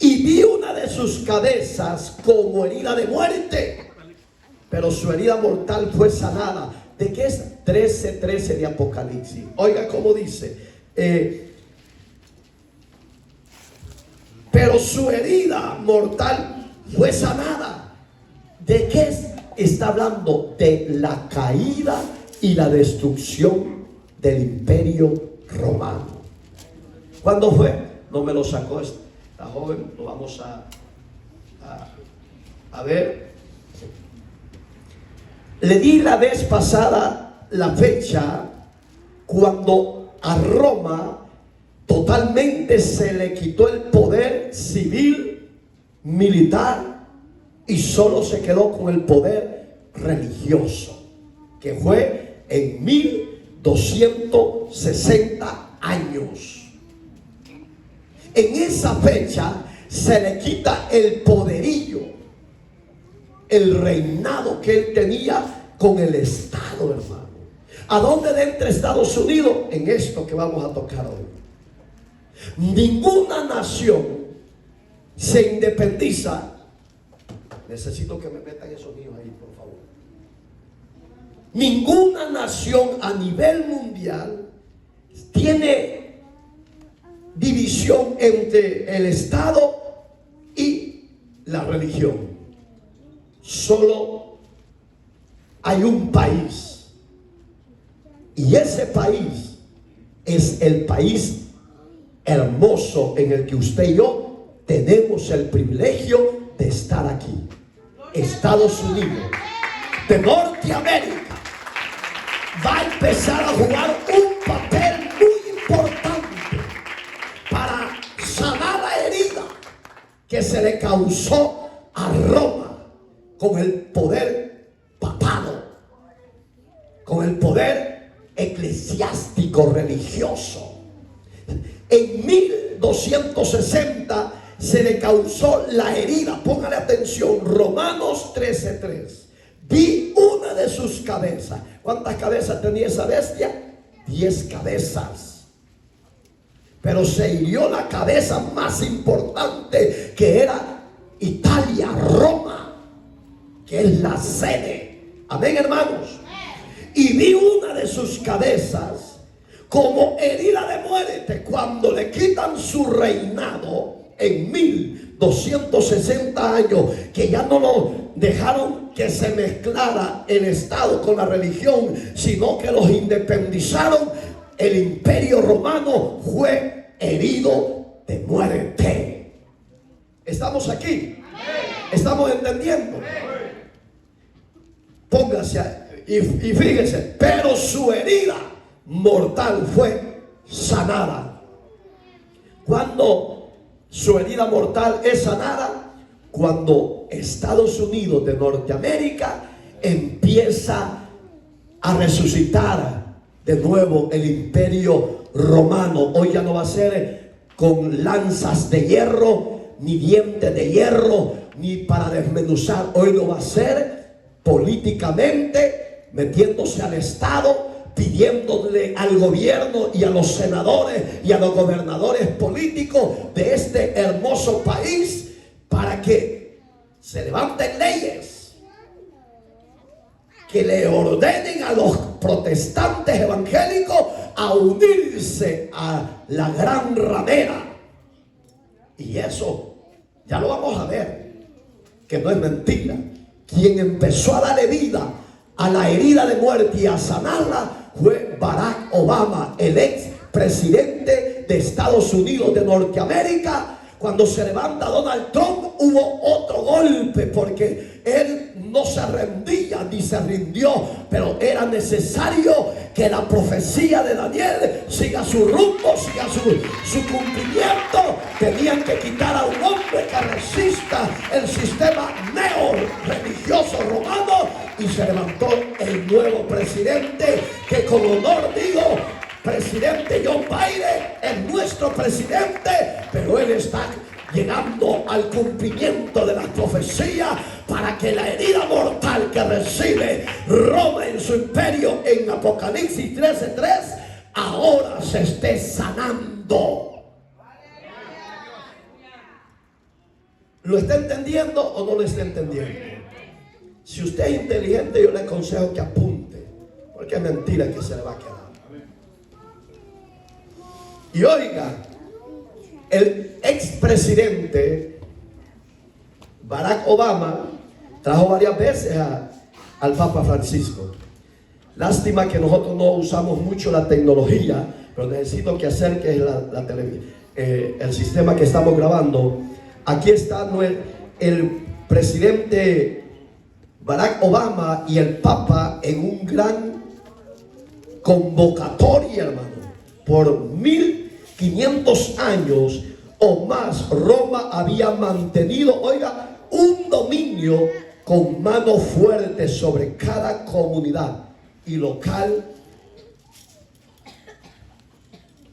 Y vi una de sus cabezas como herida de muerte, pero su herida mortal fue sanada. ¿De qué es 13:13 de Apocalipsis? Oiga cómo dice. Pero su herida mortal fue sanada. ¿De qué está hablando? De la caída y la destrucción del imperio romano. ¿Cuándo fue? No me lo sacó esta joven, lo vamos a ver. Le di la vez pasada la fecha cuando a Roma totalmente se le quitó el poder civil, militar, y solo se quedó con el poder religioso, que fue en 1260 años. en esa fecha se le quita el poderío, el reinado que él tenía con el Estado, hermano. ¿A dónde entra Estados Unidos? En esto que vamos a tocar hoy. Ninguna nación se independiza. Necesito que me metan esos niños ahí, por favor. Ninguna nación a nivel mundial tiene división entre el Estado y la religión. Solo hay un país, y ese país es el país hermoso en el que usted y yo tenemos el privilegio de estar aquí. Estados Unidos de Norteamérica va a empezar a jugar un papel muy importante para sanar la herida que se le causó a Roma con el poder papado, con el poder eclesiástico religioso. En 1260 se le causó la herida. Póngale atención, Romanos 13:3. Vi una de sus cabezas. ¿Cuántas cabezas tenía esa bestia? 10 cabezas. Pero se hirió la cabeza más importante, que era Italia, Roma, que es la sede. Amén, hermanos. Y vi una de sus cabezas como herida de muerte cuando le quitan su reinado en 1260 años, que ya no lo dejaron que se mezclara el Estado con la religión, sino que los independizaron. El imperio romano fue herido de muerte. ¿Estamos aquí? ¿Estamos entendiendo? Póngase y fíjese, pero su herida mortal fue sanada. Cuando su herida mortal es sanada, cuando Estados Unidos de Norteamérica empieza a resucitar de nuevo el imperio romano. Hoy ya no va a ser con lanzas de hierro, ni dientes de hierro, ni para desmenuzar. Hoy lo va a ser políticamente, metiéndose al Estado, pidiéndole al gobierno y a los senadores y a los gobernadores políticos de este hermoso país para que se levanten leyes que le ordenen a los protestantes evangélicos a unirse a la gran ramera. Y eso ya lo vamos a ver, que no es mentira. Quien empezó a darle vida a la herida de muerte y a sanarla fue Barack Obama, el ex presidente de Estados Unidos de Norteamérica. Cuando se levanta Donald Trump, hubo otro golpe, porque él no se rendía ni se rindió, pero era necesario que la profecía de Daniel siga su rumbo, siga su cumplimiento. Tenían que quitar a un hombre que resista el sistema neo-religioso romano, y se levantó el nuevo presidente, que con honor digo, presidente John Biden es nuestro presidente, pero él está llegando al cumplimiento de la profecía para que la herida mortal que recibe Roma en su imperio en Apocalipsis 13:3 ahora se esté sanando. ¿Lo está entendiendo o no lo está entendiendo? Si usted es inteligente, yo le aconsejo que apunte, porque es mentira que se le va a quedar. Y oiga, el expresidente Barack Obama trajo varias veces al Papa Francisco. Lástima que nosotros no usamos mucho la tecnología, pero necesito que acerques el sistema que estamos grabando. Aquí está el presidente Barack Obama y el Papa en un gran convocatoria, hermano. Por 1500 años o más, Roma había mantenido, oiga, un dominio con mano fuerte sobre cada comunidad y local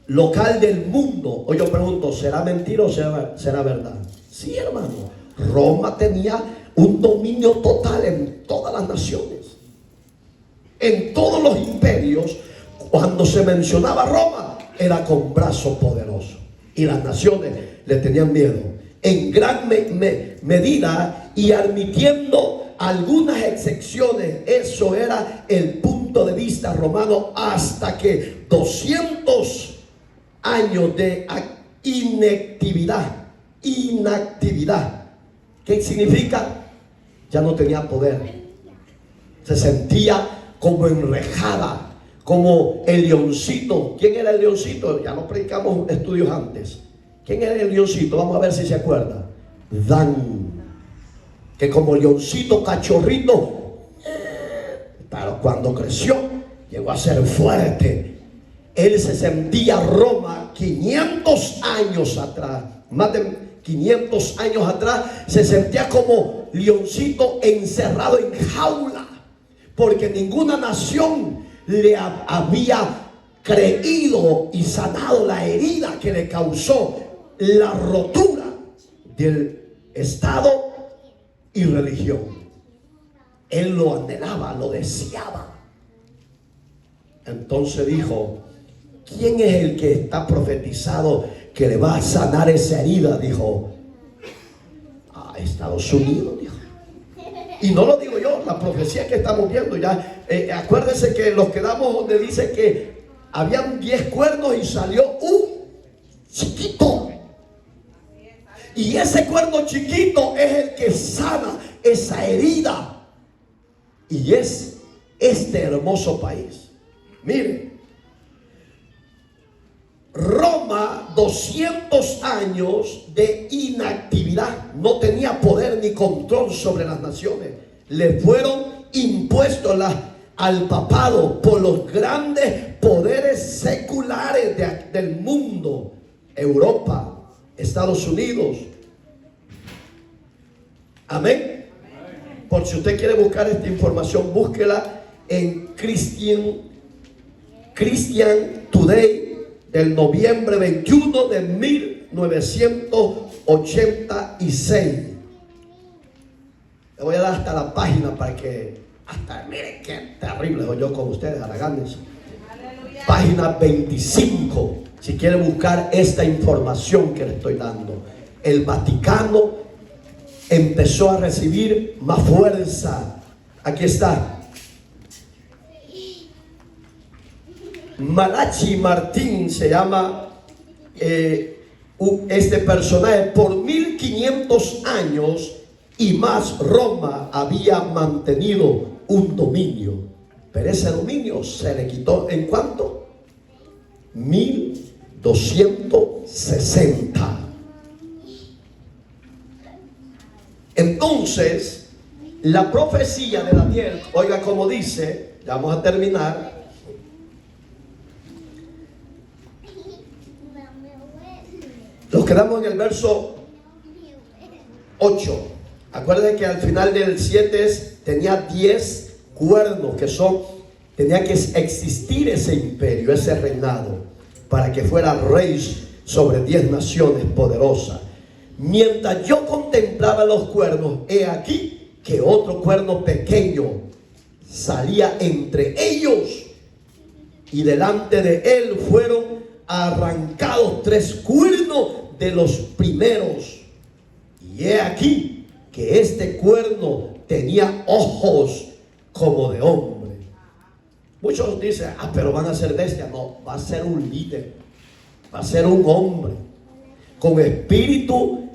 local del mundo. Hoy yo pregunto, ¿será mentira o será verdad? Sí, hermano. Roma tenía un dominio total en todas las naciones, en todos los imperios. Cuando se mencionaba Roma, era con brazo poderoso, y las naciones le tenían miedo en gran medida, y admitiendo algunas excepciones. Eso era el punto de vista romano, hasta que 200 años de inactividad. ¿Qué significa? Ya no tenía poder. Se sentía como enrejada, como el leoncito. ¿Quién era el leoncito? Ya lo predicamos estudios antes. ¿Quién era el leoncito? Vamos a ver si se acuerda. Dan. Que como leoncito cachorrito, pero cuando creció, llegó a ser fuerte. Él se sentía Roma 500 años atrás, más de 500 años atrás, se sentía como leoncito encerrado en jaula, porque ninguna nación le había creído y sanado la herida que le causó la rotura del Estado y religión. Él lo anhelaba, lo deseaba. Entonces dijo, ¿quién es el que está profetizado que le va a sanar esa herida? Dijo, Estados Unidos, dijo. Y no lo digo yo, la profecía que estamos viendo ya. Acuérdense que nos quedamos donde dice que habían 10 cuernos y salió un chiquito. Y ese cuerno chiquito es el que sana esa herida. Y es este hermoso país. Miren, Roma, 200 años de inactividad, no tenía poder ni control sobre las naciones. Le fueron impuestos al papado por los grandes poderes seculares del mundo. Europa, Estados Unidos. Amén. Por si usted quiere buscar esta información, búsquela en Christian Today del noviembre 21 de 1986. Le voy a dar hasta la página para que miren qué terrible soy yo con ustedes, haraganes. Página 25. Si quiere buscar esta información que le estoy dando. El Vaticano empezó a recibir más fuerza. Aquí está. Malachi Martín se llama este personaje. Por 1500 años y más, Roma había mantenido un dominio, pero ese dominio se le quitó. ¿En cuánto? 1260. Entonces, la profecía de Daniel, oiga como dice, ya vamos a terminar. Nos quedamos en el verso 8. Acuérdense que al final del 7 tenía 10 cuernos, que tenía que existir ese imperio, ese reinado, para que fuera rey sobre 10 naciones poderosas. Mientras yo contemplaba los cuernos, he aquí que otro cuerno pequeño salía entre ellos, y delante de él fueron arrancados 3 cuernos de los primeros. Y he aquí que este cuerno tenía ojos como de hombre. Muchos dicen, pero van a ser bestias. No, va a ser un líder, va a ser un hombre con espíritu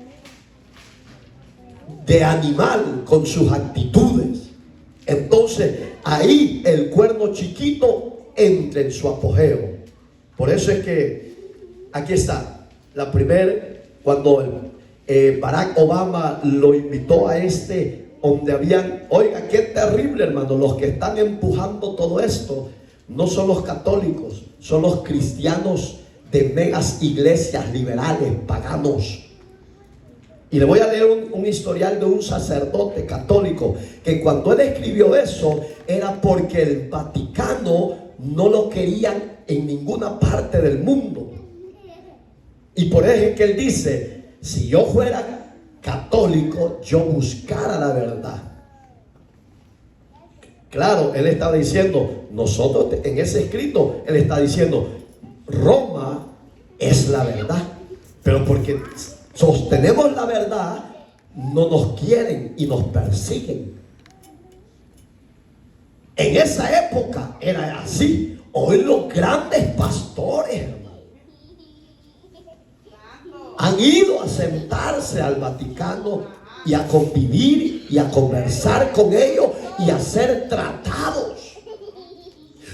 de animal, con sus actitudes. Entonces ahí el cuerno chiquito entra en su apogeo. Por eso es que aquí está la primera, cuando Barack Obama lo invitó a donde habían, oiga, qué terrible, hermano, los que están empujando todo esto no son los católicos, son los cristianos de megas iglesias liberales, paganos. Y le voy a leer un historial de un sacerdote católico, que cuando él escribió eso, era porque el Vaticano no lo querían en ninguna parte del mundo. Y por eso es que él dice, si yo fuera católico, yo buscara la verdad. Claro, él está diciendo, nosotros en ese escrito, él está diciendo, Roma es la verdad. Pero porque sostenemos la verdad, no nos quieren y nos persiguen. En esa época era así. Hoy los grandes pastores, hermano, han ido a sentarse al Vaticano y a convivir y a conversar con ellos y a ser tratados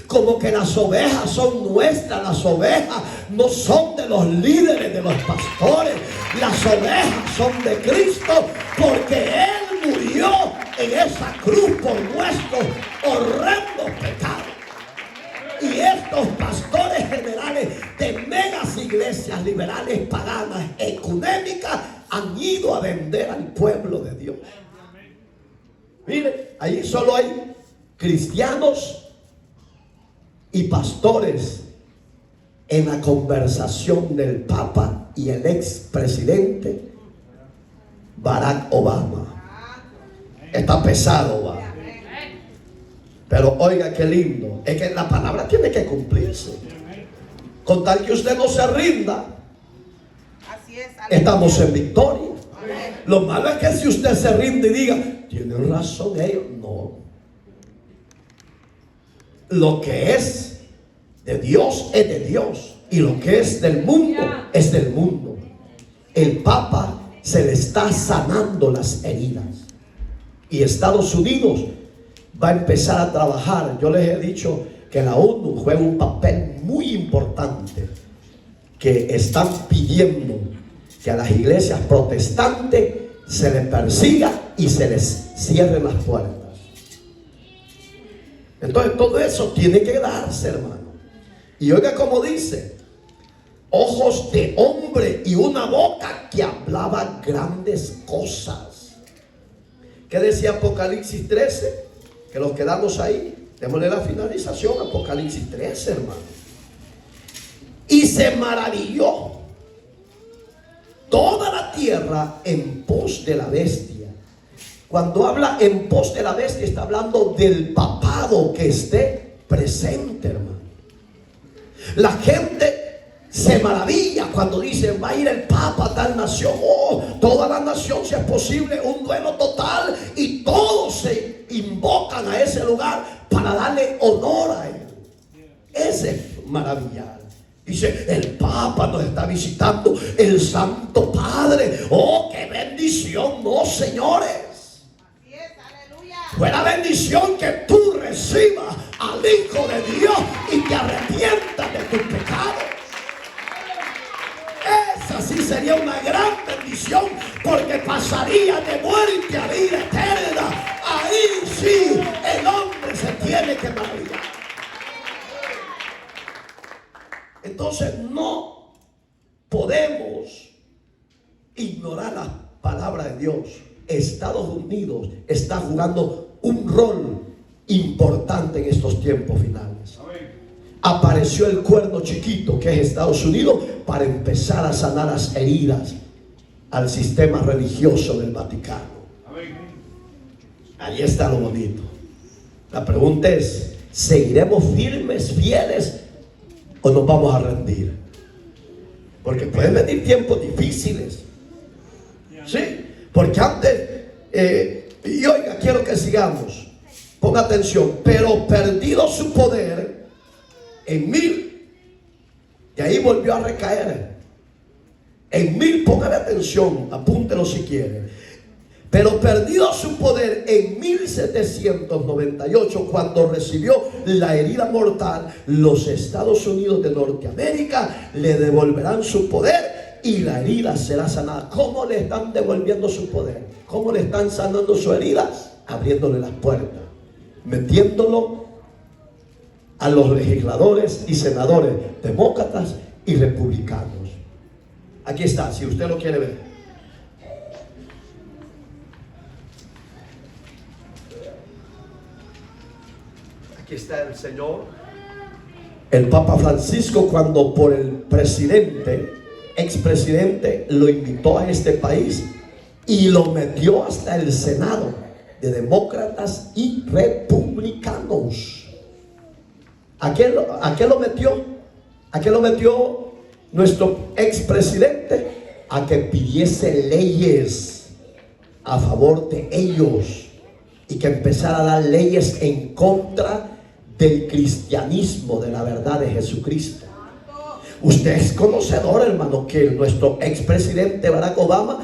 como que las ovejas son nuestras. Las ovejas no son de los líderes, de los pastores. Las ovejas son de Cristo, porque Él murió en esa cruz por nuestros horrendos pecados. Y estos pastores generales de megas iglesias liberales, paganas, ecuménicas, han ido a vender al pueblo de Dios. Miren, ahí solo hay cristianos y pastores en la conversación del Papa y el expresidente Barack Obama. Está pesado, va. Pero oiga qué lindo. Es que la palabra tiene que cumplirse. Con tal que usted no se rinda, estamos en victoria. Lo malo es que si usted se rinde y diga, tienen razón ellos, no. Lo que es de Dios es de Dios, y lo que es del mundo es del mundo. El Papa se le está sanando las heridas, y Estados Unidos va a empezar a trabajar. Yo les he dicho que la ONU juega un papel muy importante, que están pidiendo que a las iglesias protestantes se les persiga y se les cierren las puertas. Entonces todo eso tiene que darse, hermano. Y oiga como dice, ojos de hombre y una boca que hablaba grandes cosas. ¿Qué decía Apocalipsis 13? Que nos quedamos ahí. Démosle la finalización. Apocalipsis 13, hermano. Y se maravilló toda la tierra en pos de la bestia. Cuando habla en pos de la bestia, está hablando del papado que esté presente, hermano. La gente se maravilla cuando dicen, va a ir el Papa a tal nación. Oh, toda la nación, si es posible, un duelo total, y todos se invocan a ese lugar para darle honor a él. Ese es maravillar. Dice, el Papa nos está visitando, el Santo Padre. Oh, qué bendición. No, señores, así es, aleluya. fue la bendición que tú recibas al Hijo de Dios y te arrepientas de tus pecados. Esa sí sería una gran bendición, porque pasaría de muerte a vida eterna. Ahí sí el hombre se tiene que maravillar. Entonces no podemos ignorar la palabra de Dios. Estados Unidos está jugando un rol importante en estos tiempos finales. Apareció el cuerno chiquito que es Estados Unidos para empezar a sanar las heridas al sistema religioso del Vaticano. Ahí está lo bonito. La pregunta es, ¿seguiremos firmes, fieles, o nos vamos a rendir? Porque pueden venir tiempos difíciles. Sí, porque antes y oiga, quiero que sigamos. Ponga atención. Pero perdido su poder en 1000, y ahí volvió a recaer. En 1000, póngale atención, apúntelo si quiere. Pero perdido su poder en 1798, cuando recibió la herida mortal, los Estados Unidos de Norteamérica le devolverán su poder y la herida será sanada. ¿Cómo le están devolviendo su poder? ¿Cómo le están sanando su herida? Abriéndole las puertas, metiéndolo a los legisladores y senadores demócratas y republicanos. Aquí está, si usted lo quiere ver. Aquí está el Señor, el Papa Francisco, cuando por el presidente expresidente lo invitó a este país y lo metió hasta el Senado de demócratas y republicanos. ¿A qué lo metió? ¿A qué lo metió nuestro expresidente? A que pidiese leyes a favor de ellos y que empezara a dar leyes en contra del cristianismo, de la verdad de Jesucristo. Usted es conocedor, hermano, que nuestro expresidente Barack Obama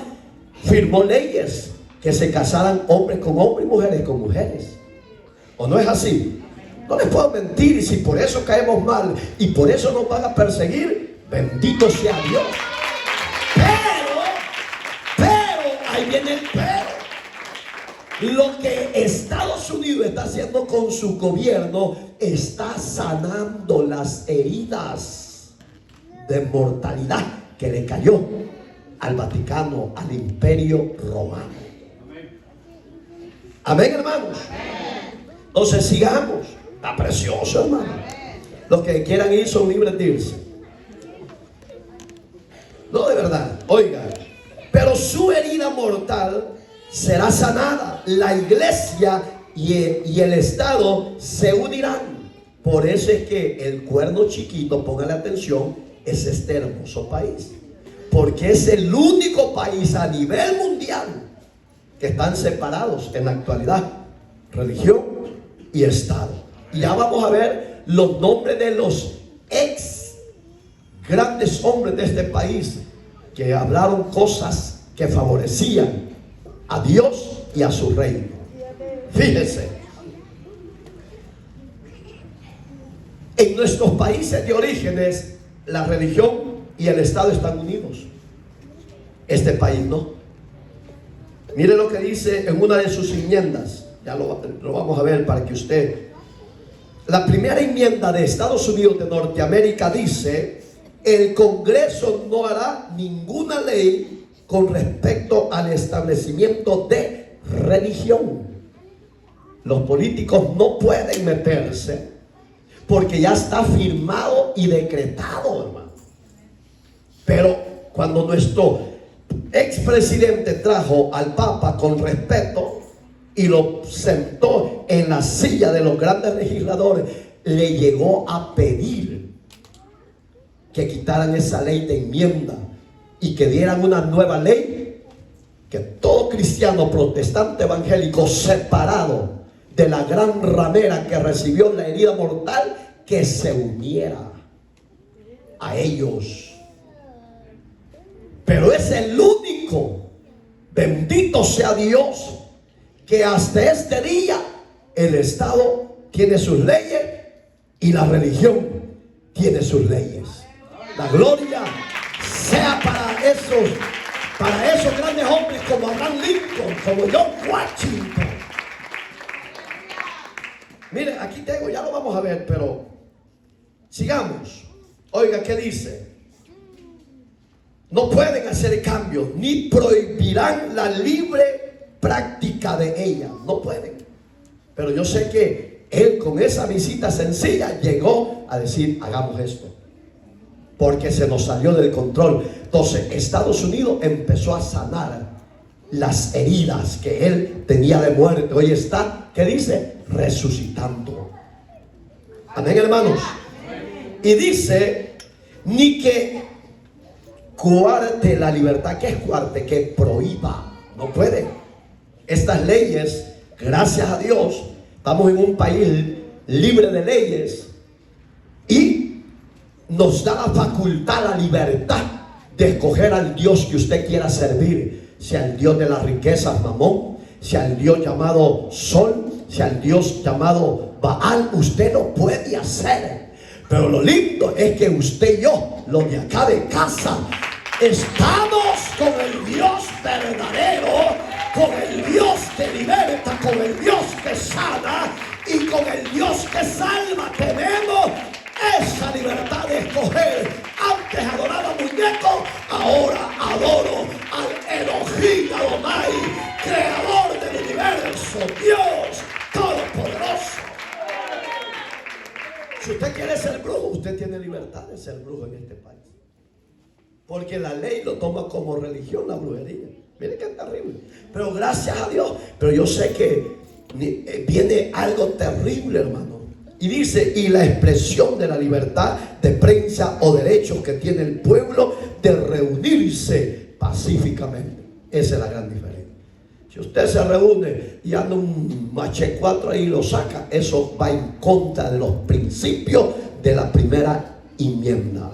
firmó leyes que se casaran hombres con hombres y mujeres con mujeres. ¿O no es así? No les puedo mentir, y si por eso caemos mal y por eso nos van a perseguir, bendito sea Dios. Pero, ahí viene el pero. Lo que Estados Unidos está haciendo con su gobierno está sanando las heridas de mortalidad que le cayó al Vaticano, al Imperio Romano. Amén, hermanos. Entonces sigamos. Está precioso, hermano. Los que quieran ir son libres de irse. No, de verdad. Oigan, pero su herida mortal será sanada. La iglesia y el Estado se unirán. Por eso es que el cuerno chiquito, póngale atención, es este hermoso país. Porque es el único país a nivel mundial que están separados en la actualidad, religión y Estado. Y ya vamos a ver los nombres de los ex grandes hombres de este país que hablaron cosas que favorecían a Dios y a su reino. Fíjense, en nuestros países de orígenes la religión y el Estado están unidos. Este país no. Mire lo que dice en una de sus enmiendas. Ya lo vamos a ver para que usted. La primera enmienda de Estados Unidos de Norteamérica dice: el Congreso no hará ninguna ley con respecto al establecimiento de religión. Los políticos no pueden meterse porque ya está firmado y decretado, hermano. Pero cuando nuestro expresidente trajo al Papa con respeto y lo sentó en la silla de los grandes legisladores, le llegó a pedir que quitaran esa ley de enmienda y que dieran una nueva ley, que todo cristiano protestante evangélico separado de la gran ramera que recibió la herida mortal, que se uniera a ellos. Pero es el único, bendito sea Dios, que hasta este día el Estado tiene sus leyes y la religión tiene sus leyes. La gloria sea para esos grandes hombres como Abraham Lincoln, como John Washington. Mire, aquí tengo, ya lo vamos a ver, pero sigamos. Oiga, ¿qué dice? No pueden hacer cambios, ni prohibirán la libre práctica de ella. No pueden. Pero yo sé que él, con esa visita sencilla, llegó a decir: hagamos esto, porque se nos salió del control. Entonces Estados Unidos empezó a sanar las heridas que él tenía de muerte. Hoy está, ¿qué dice? Resucitando. Amén, hermanos. Y dice: ni que coarte la libertad. ¿Qué es coarte? Que prohíba. No puede. Estas leyes, gracias a Dios, estamos en un país libre de leyes y nos da la facultad, la libertad de escoger al Dios que usted quiera servir, sea el Dios de las riquezas, Mamón, sea el Dios llamado Sol, sea el Dios llamado Baal. Usted lo puede hacer, pero lo lindo es que usted y yo, los de acá de casa, estamos con el Dios verdadero, con el Dios que liberta, con el Dios que sana y con el Dios que salva. Tenemos esa libertad de escoger. Antes adoraba muñecos, ahora adoro al Elohim Adonai, creador del universo, Dios todopoderoso. Si usted quiere ser brujo, usted tiene libertad de ser brujo en este país. Porque la ley lo toma como religión, la brujería. Miren que es terrible. Pero gracias a Dios. Pero yo sé que viene algo terrible, hermano. Y dice, y la expresión de la libertad de prensa o derechos que tiene el pueblo de reunirse pacíficamente. Esa es la gran diferencia. Si usted se reúne y anda un machecuatro ahí y lo saca, eso va en contra de los principios de la primera enmienda.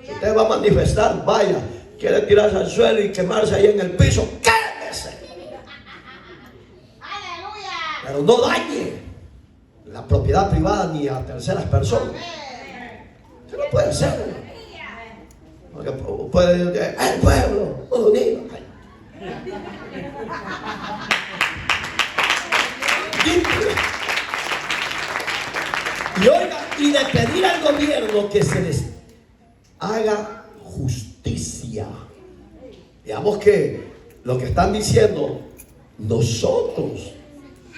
Si usted va a manifestar, vaya, quiere tirarse al suelo y quemarse ahí en el piso, quédese. Pero no dañe la propiedad privada ni a terceras personas. Eso no puede ser. Porque puede decir, el pueblo unido. Y oiga, y de pedir al gobierno que se les haga justicia. Digamos que lo que están diciendo, nosotros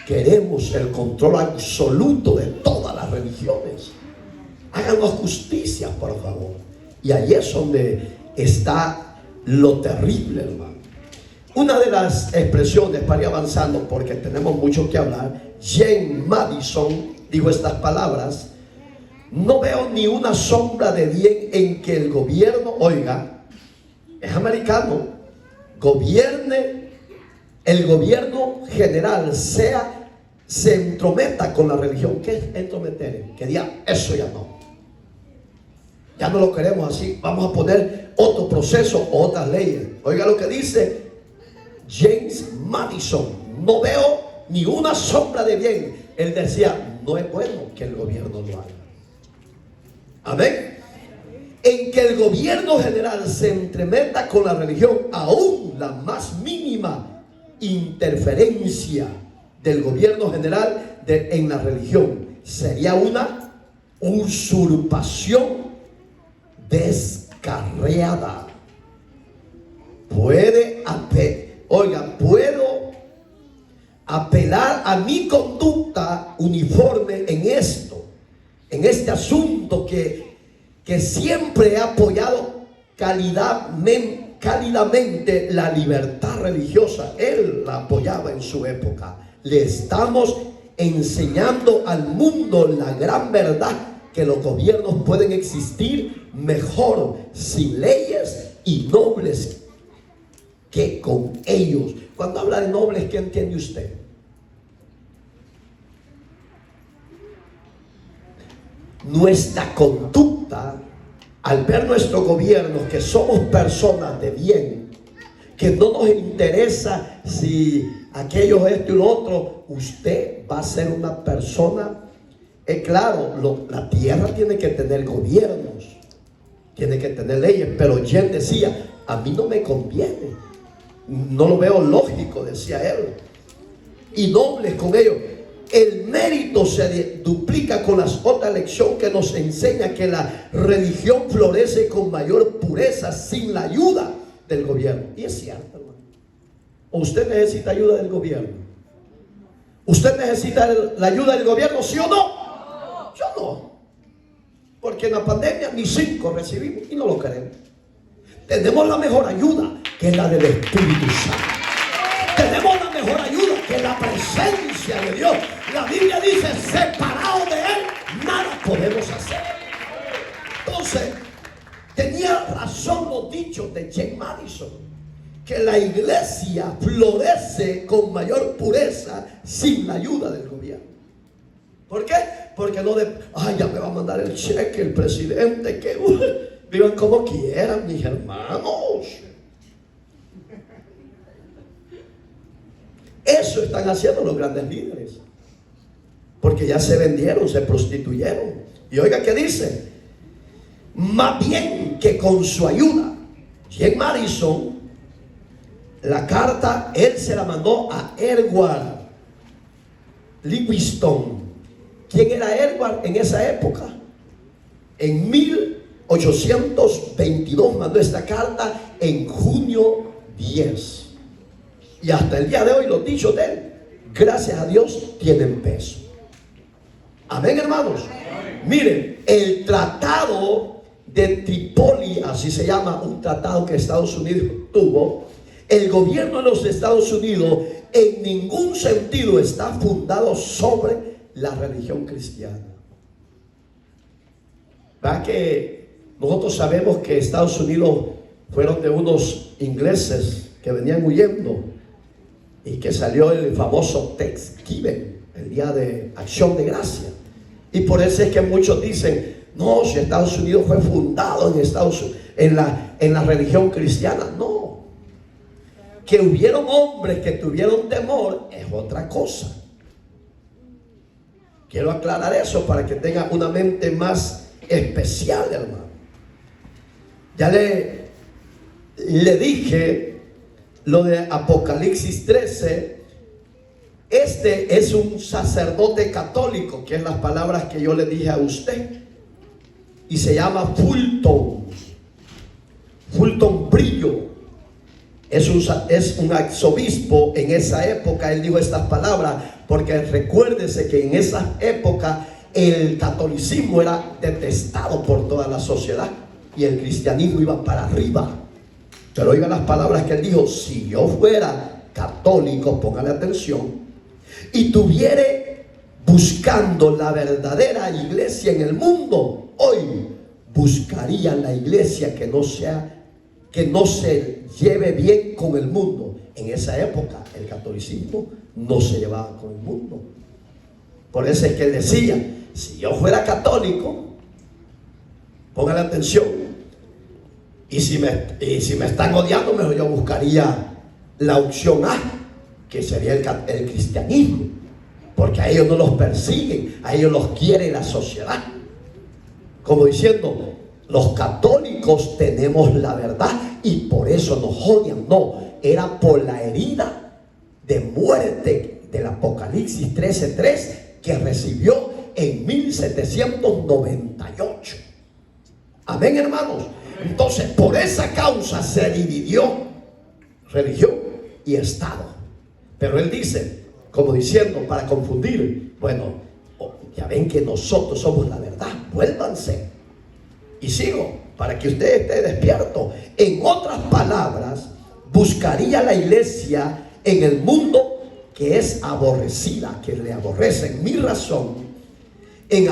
queremos el control absoluto de todas las religiones. Háganos justicia, por favor. Y ahí es donde está lo terrible, hermano. Una de las expresiones, para ir avanzando porque tenemos mucho que hablar, James Madison dijo estas palabras: no veo ni una sombra de bien en que el gobierno, oiga, es americano, el gobierno general se entrometa con la religión. ¿Qué es entrometer? Que diga, eso ya no lo queremos así, vamos a poner otro proceso o otras leyes. Oiga lo que dice James Madison: no veo ni una sombra de bien. Él decía, no es bueno que el gobierno lo haga. Amén. En que el gobierno general se entremeta con la religión, aún la más mínima interferencia del gobierno general en la religión sería una usurpación descarriada. Puedo apelar a mi conducta uniforme en este asunto que siempre he apoyado cálidamente la libertad religiosa. Él la apoyaba en su época. Le estamos enseñando al mundo la gran verdad, que los gobiernos pueden existir mejor sin leyes y nobles que con ellos. Cuando habla de nobles, ¿qué entiende usted? Nuestra conducta, al ver nuestros gobiernos que somos personas de bien, que no nos interesa si aquello, esto y lo otro, usted va a ser una persona, claro, la tierra tiene que tener gobiernos, tiene que tener leyes, pero Jen decía, a mí no me conviene, no lo veo lógico, decía él, y nobles con ellos. El mérito se duplica con las otras lecciones que nos enseña que la religión florece con mayor pureza sin la ayuda del gobierno. Y es cierto, hermano. ¿Usted necesita ayuda del gobierno? ¿Usted necesita la ayuda del gobierno, sí o no? Yo no. Porque en la pandemia ni 5 recibimos y no lo queremos. Tenemos la mejor ayuda, que es la del Espíritu Santo. Tenemos la mejor ayuda, que es la presencia de Dios. La Biblia dice, separados de Él, nada podemos hacer. Entonces, tenía razón los dichos de James Madison, que la iglesia florece con mayor pureza sin la ayuda del gobierno. ¿Por qué? Porque no ya me va a mandar el cheque el presidente, que vivan como quieran, mis hermanos. Eso están haciendo los grandes líderes, porque ya se vendieron, se prostituyeron. Y oiga qué dice: más bien que con su ayuda. James Madison, la carta, él se la mandó a Edward Livingston. ¿Quién era Edward en esa época? En 1822 mandó esta carta, en junio 10. Y hasta el día de hoy los dichos de él, gracias a Dios, tienen peso. Amén, hermanos. Miren, el tratado de Trípoli, así se llama, un tratado que Estados Unidos tuvo. El gobierno de los Estados Unidos en ningún sentido está fundado sobre la religión cristiana. ¿Verdad que nosotros sabemos que Estados Unidos fueron de unos ingleses que venían huyendo y que salió el famoso Thanksgiving, el día de acción de gracia? Y por eso es que muchos dicen, no, si Estados Unidos fue fundado en la religión cristiana. No, que hubieron hombres que tuvieron temor es otra cosa. Quiero aclarar eso para que tenga una mente más especial, hermano. Ya le dije lo de Apocalipsis 13. Este es un sacerdote católico, que es las palabras que yo le dije a usted, y se llama Fulton Brillo. Es un arzobispo en esa época. Él dijo estas palabras porque recuérdese que en esa época el catolicismo era detestado por toda la sociedad y el cristianismo iba para arriba. Pero oiga las palabras que él dijo: si yo fuera católico, póngale atención, y tuviere buscando la verdadera iglesia en el mundo, hoy buscaría la iglesia que no se lleve bien con el mundo. En esa época el catolicismo no se llevaba con el mundo. Por eso es que él decía: si yo fuera católico, póngale atención, y si me están odiando, mejor yo buscaría la opción A, que sería el cristianismo, porque a ellos no los persiguen, a ellos los quiere la sociedad. Como diciendo, los católicos tenemos la verdad y por eso nos odian. No, era por la herida de muerte del Apocalipsis 13:3 que recibió en 1798. Amén, hermanos. Entonces, por esa causa se dividió religión y Estado. Pero él dice, como diciendo, para confundir, bueno, ya ven que nosotros somos la verdad, vuélvanse. Y sigo, para que usted esté despierto. En otras palabras, buscaría la iglesia en el mundo que es aborrecida, que le aborrecen. Mi razón en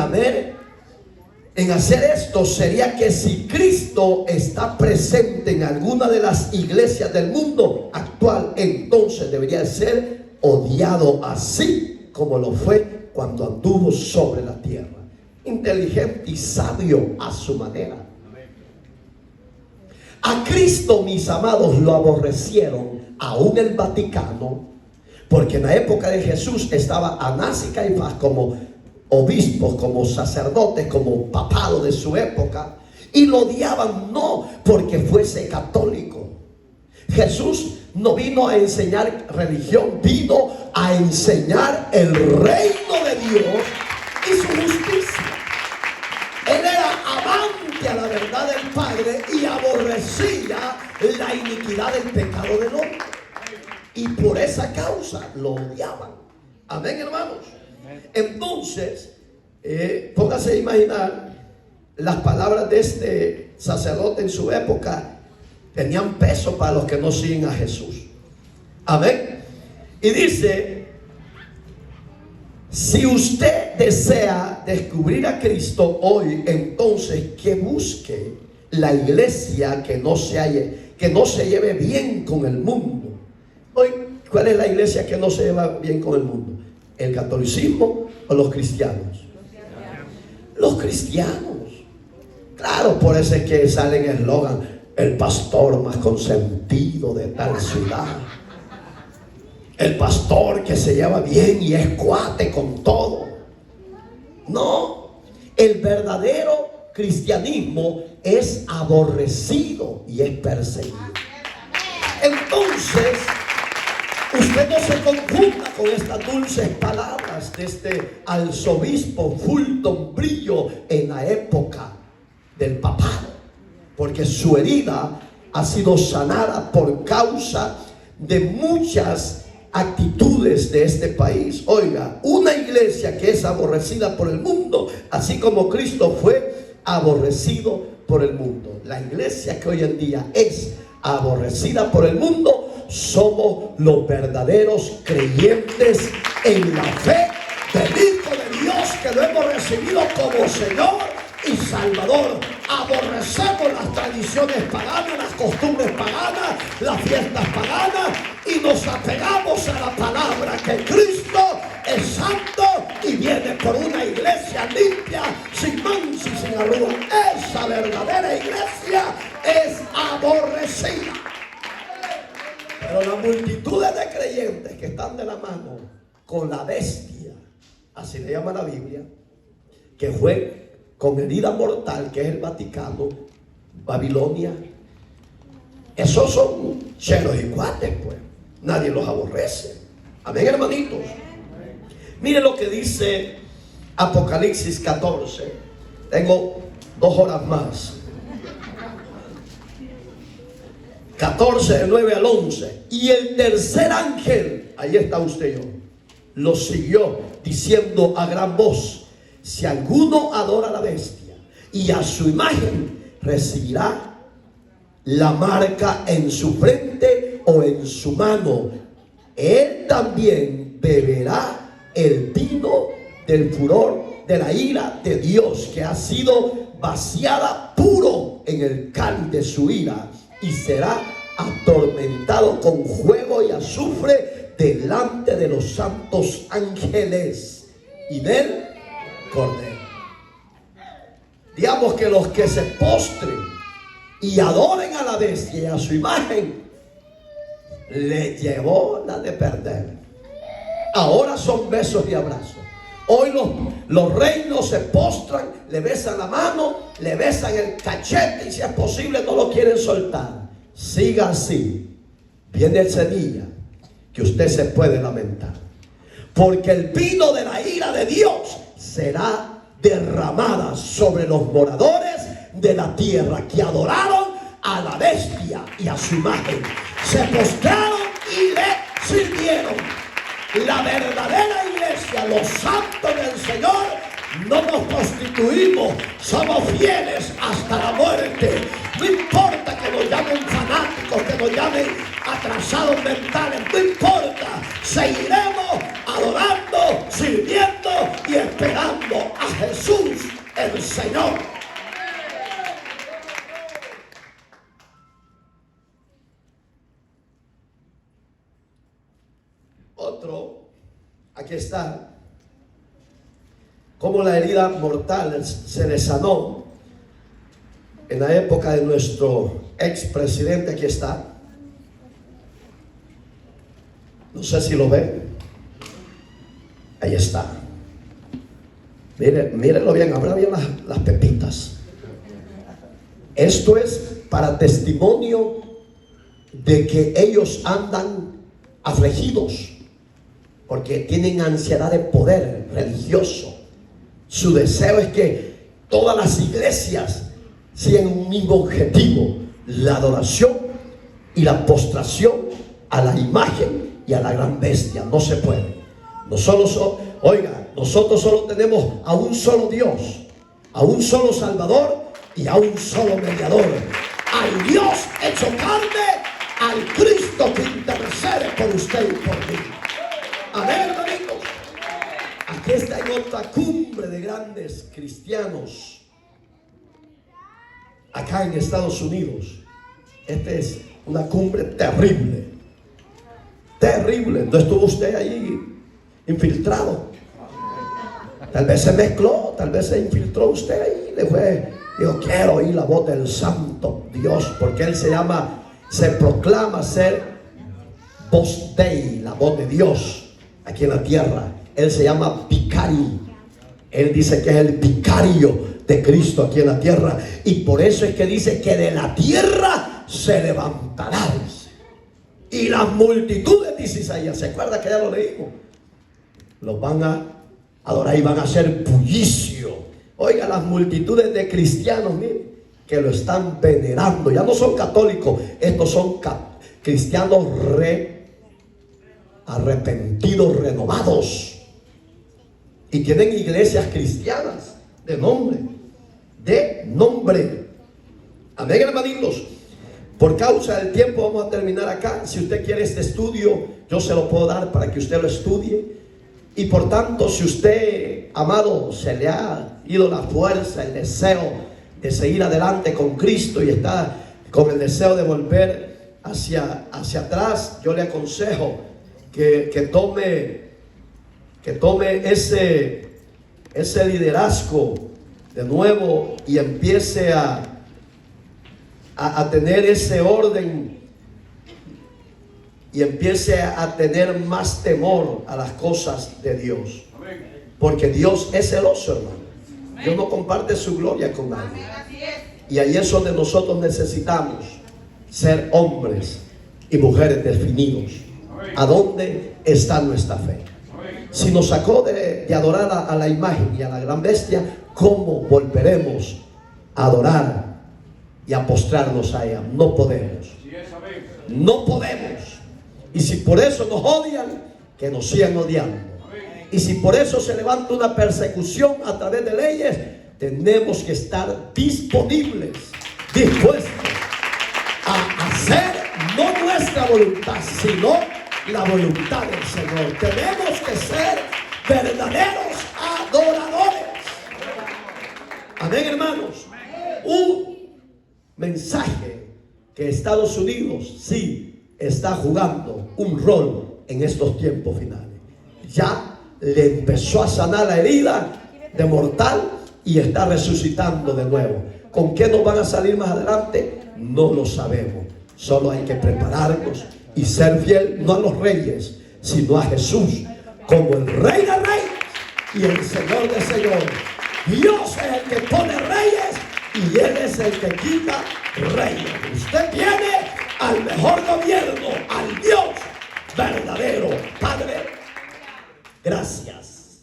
hacer esto sería que si Cristo está presente en alguna de las iglesias del mundo actual, entonces debería ser odiado así como lo fue cuando anduvo sobre la tierra. Inteligente y sabio a su manera. A Cristo, mis amados, lo aborrecieron aún el Vaticano, porque en la época de Jesús estaba Anás y Caifás como obispos, como sacerdotes, como papado de su época, y lo odiaban no porque fuese católico. Jesús no vino a enseñar religión, vino a enseñar el reino de Dios y su justicia. Él era amante a la verdad del Padre y aborrecía la iniquidad del pecado del hombre, y por esa causa lo odiaban. Amén, hermanos. Entonces, póngase a imaginar las palabras de este sacerdote en su época. Tenían peso para los que no siguen a Jesús. Amén. Y dice: si usted desea descubrir a Cristo hoy, entonces que busque la iglesia que no se lleve bien con el mundo. Hoy, ¿cuál es la iglesia que no se lleva bien con el mundo? ¿El catolicismo o los cristianos? Los cristianos. Claro, por eso es que sale el eslogan: el pastor más consentido de tal ciudad. El pastor que se lleva bien y es cuate con todo. No, el verdadero cristianismo es aborrecido y es perseguido. Entonces, usted no se confunda con estas dulces palabras de este arzobispo Fulton Brillo en la época del papado, porque su herida ha sido sanada por causa de muchas actitudes de este país. Oiga, una iglesia que es aborrecida por el mundo, así como Cristo fue aborrecido por el mundo. La iglesia que hoy en día es aborrecida por el mundo somos los verdaderos creyentes en la fe del Hijo de Dios, que lo hemos recibido como Señor y Salvador. Aborrecemos las tradiciones paganas, las costumbres paganas, las fiestas paganas, y nos apegamos a la palabra que Cristo es santo y viene por una iglesia limpia, sin mancha y sin arruga. Esa verdadera iglesia es aborrecida. Pero las multitudes de creyentes que están de la mano con la bestia, así le llama la Biblia, que fue con herida mortal, que es el Vaticano, Babilonia, esos son cheros y cuates, pues. Nadie los aborrece. Amén, hermanitos. Mire lo que dice Apocalipsis 14. Tengo 2 horas más. 14, del 9 al 11. Y el tercer ángel, ahí está usted y yo, lo siguió diciendo a gran voz: si alguno adora a la bestia y a su imagen, recibirá la marca en su frente o en su mano. Él también beberá el vino del furor de la ira de Dios, que ha sido vaciada puro en el cáliz de su ira, y será atormentado con fuego y azufre delante de los santos ángeles y del Cordero. Digamos que los que se postren y adoren a la bestia y a su imagen, le llevó la de perder. Ahora son besos y abrazos. Hoy los reinos se postran, le besan la mano, le besan el cachete, y si es posible no lo quieren soltar. Siga así. Viene ese día que usted se puede lamentar, porque el vino de la ira de Dios será derramada sobre los moradores de la tierra, que adoraron a la bestia y a su imagen, se postraron y le sirvieron. La verdadera iglesia, los santos del Señor, no nos prostituimos, somos fieles hasta la muerte. No importa que nos llamen fanáticos, que nos llamen atrasados mentales, no importa. Seguiremos adorando, sirviendo y esperando a Jesús el Señor. Otro, aquí está, como la herida mortal se le sanó en la época de nuestro expresidente. Aquí está, no sé si lo ven, ahí está. Mírenlo bien, abra bien las pepitas. Esto es para testimonio de que ellos andan afligidos, porque tienen ansiedad de poder religioso. Su deseo es que todas las iglesias sigan un mismo objetivo: la adoración y la postración a la imagen y a la gran bestia. No se puede. Nosotros solo tenemos a un solo Dios, a un solo Salvador y a un solo mediador: al Dios hecho carne, al Cristo que intercede por usted y por mí. Amén, hermanitos. Aquí está en otra cumbre de grandes cristianos, acá en Estados Unidos. Esta es una cumbre terrible, terrible. ¿No estuvo usted allí infiltrado? Tal vez se mezcló, tal vez se infiltró usted ahí. Dijo, quiero oír la voz del Santo Dios, porque Él se proclama ser voz Dei, la voz de Dios aquí en la tierra. Él se llama Vicari. Él dice que es el vicario de Cristo aquí en la tierra, y por eso es que dice que de la tierra se levantará, y las multitudes, dice Isaías, ¿se acuerda que ya lo leímos? Los van a adorar y van a hacer bullicio. Oiga, las multitudes de cristianos, miren, que lo están venerando. Ya no son católicos, estos son cristianos arrepentidos, renovados, y tienen iglesias cristianas de nombre, Amén, hermanitos. Por causa del tiempo vamos a terminar acá. Si usted quiere este estudio, yo se lo puedo dar para que usted lo estudie. Y por tanto, si usted, amado, se le ha ido la fuerza, el deseo de seguir adelante con Cristo y está con el deseo de volver hacia atrás, yo le aconsejo que tome ese liderazgo de nuevo y empiece a tener ese orden y empiece a tener más temor a las cosas de Dios. Porque Dios es celoso, hermano. Dios no comparte su gloria con nadie. Y ahí es donde nosotros necesitamos ser hombres y mujeres definidos. ¿A dónde está nuestra fe? Si nos sacó de adorar a la imagen y a la gran bestia, ¿cómo volveremos a adorar y a postrarnos a ella? No podemos. No podemos. Y si por eso nos odian, que nos sigan odiando. Y si por eso se levanta una persecución a través de leyes, tenemos que estar disponibles, dispuestos a hacer no nuestra voluntad, sino la voluntad del Señor. Tenemos que ser verdaderos adoradores. Amén, hermanos. Un mensaje que Estados Unidos sí está jugando un rol en estos tiempos finales. Ya le empezó a sanar la herida de mortal y está resucitando de nuevo. ¿Con qué nos van a salir más adelante? No lo sabemos. Solo hay que prepararnos y ser fiel no a los reyes, sino a Jesús como el Rey de Reyes y el Señor de Señores. Dios es el que pone reyes y Él es el que quita reyes. Usted tiene al mejor gobierno, al Dios verdadero. Padre, gracias.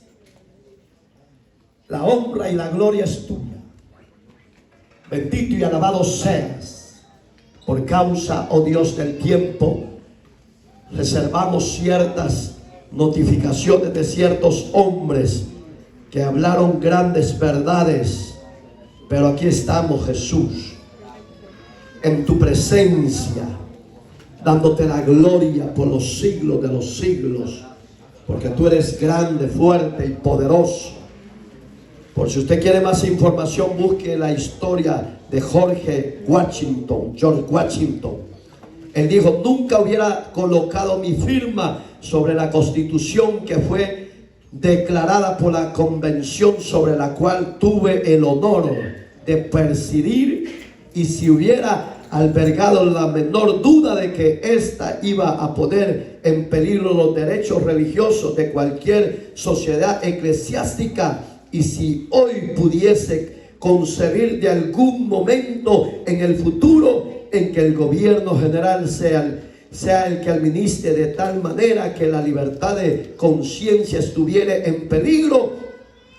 La honra y la gloria es tuya. Bendito y alabado seas. Por causa, oh Dios, del tiempo, reservamos ciertas notificaciones de ciertos hombres que hablaron grandes verdades. Pero aquí estamos, Jesús, en tu presencia, dándote la gloria por los siglos de los siglos, porque tú eres grande, fuerte y poderoso. Por si usted quiere más información, busque la historia de George Washington. Él dijo: nunca hubiera colocado mi firma sobre la Constitución que fue declarada por la convención sobre la cual tuve el honor de presidir, y si hubiera albergado la menor duda de que ésta iba a poner en peligro los derechos religiosos de cualquier sociedad eclesiástica, y si hoy pudiese concebir de algún momento en el futuro en que el gobierno general sea el que administre de tal manera que la libertad de conciencia estuviera en peligro,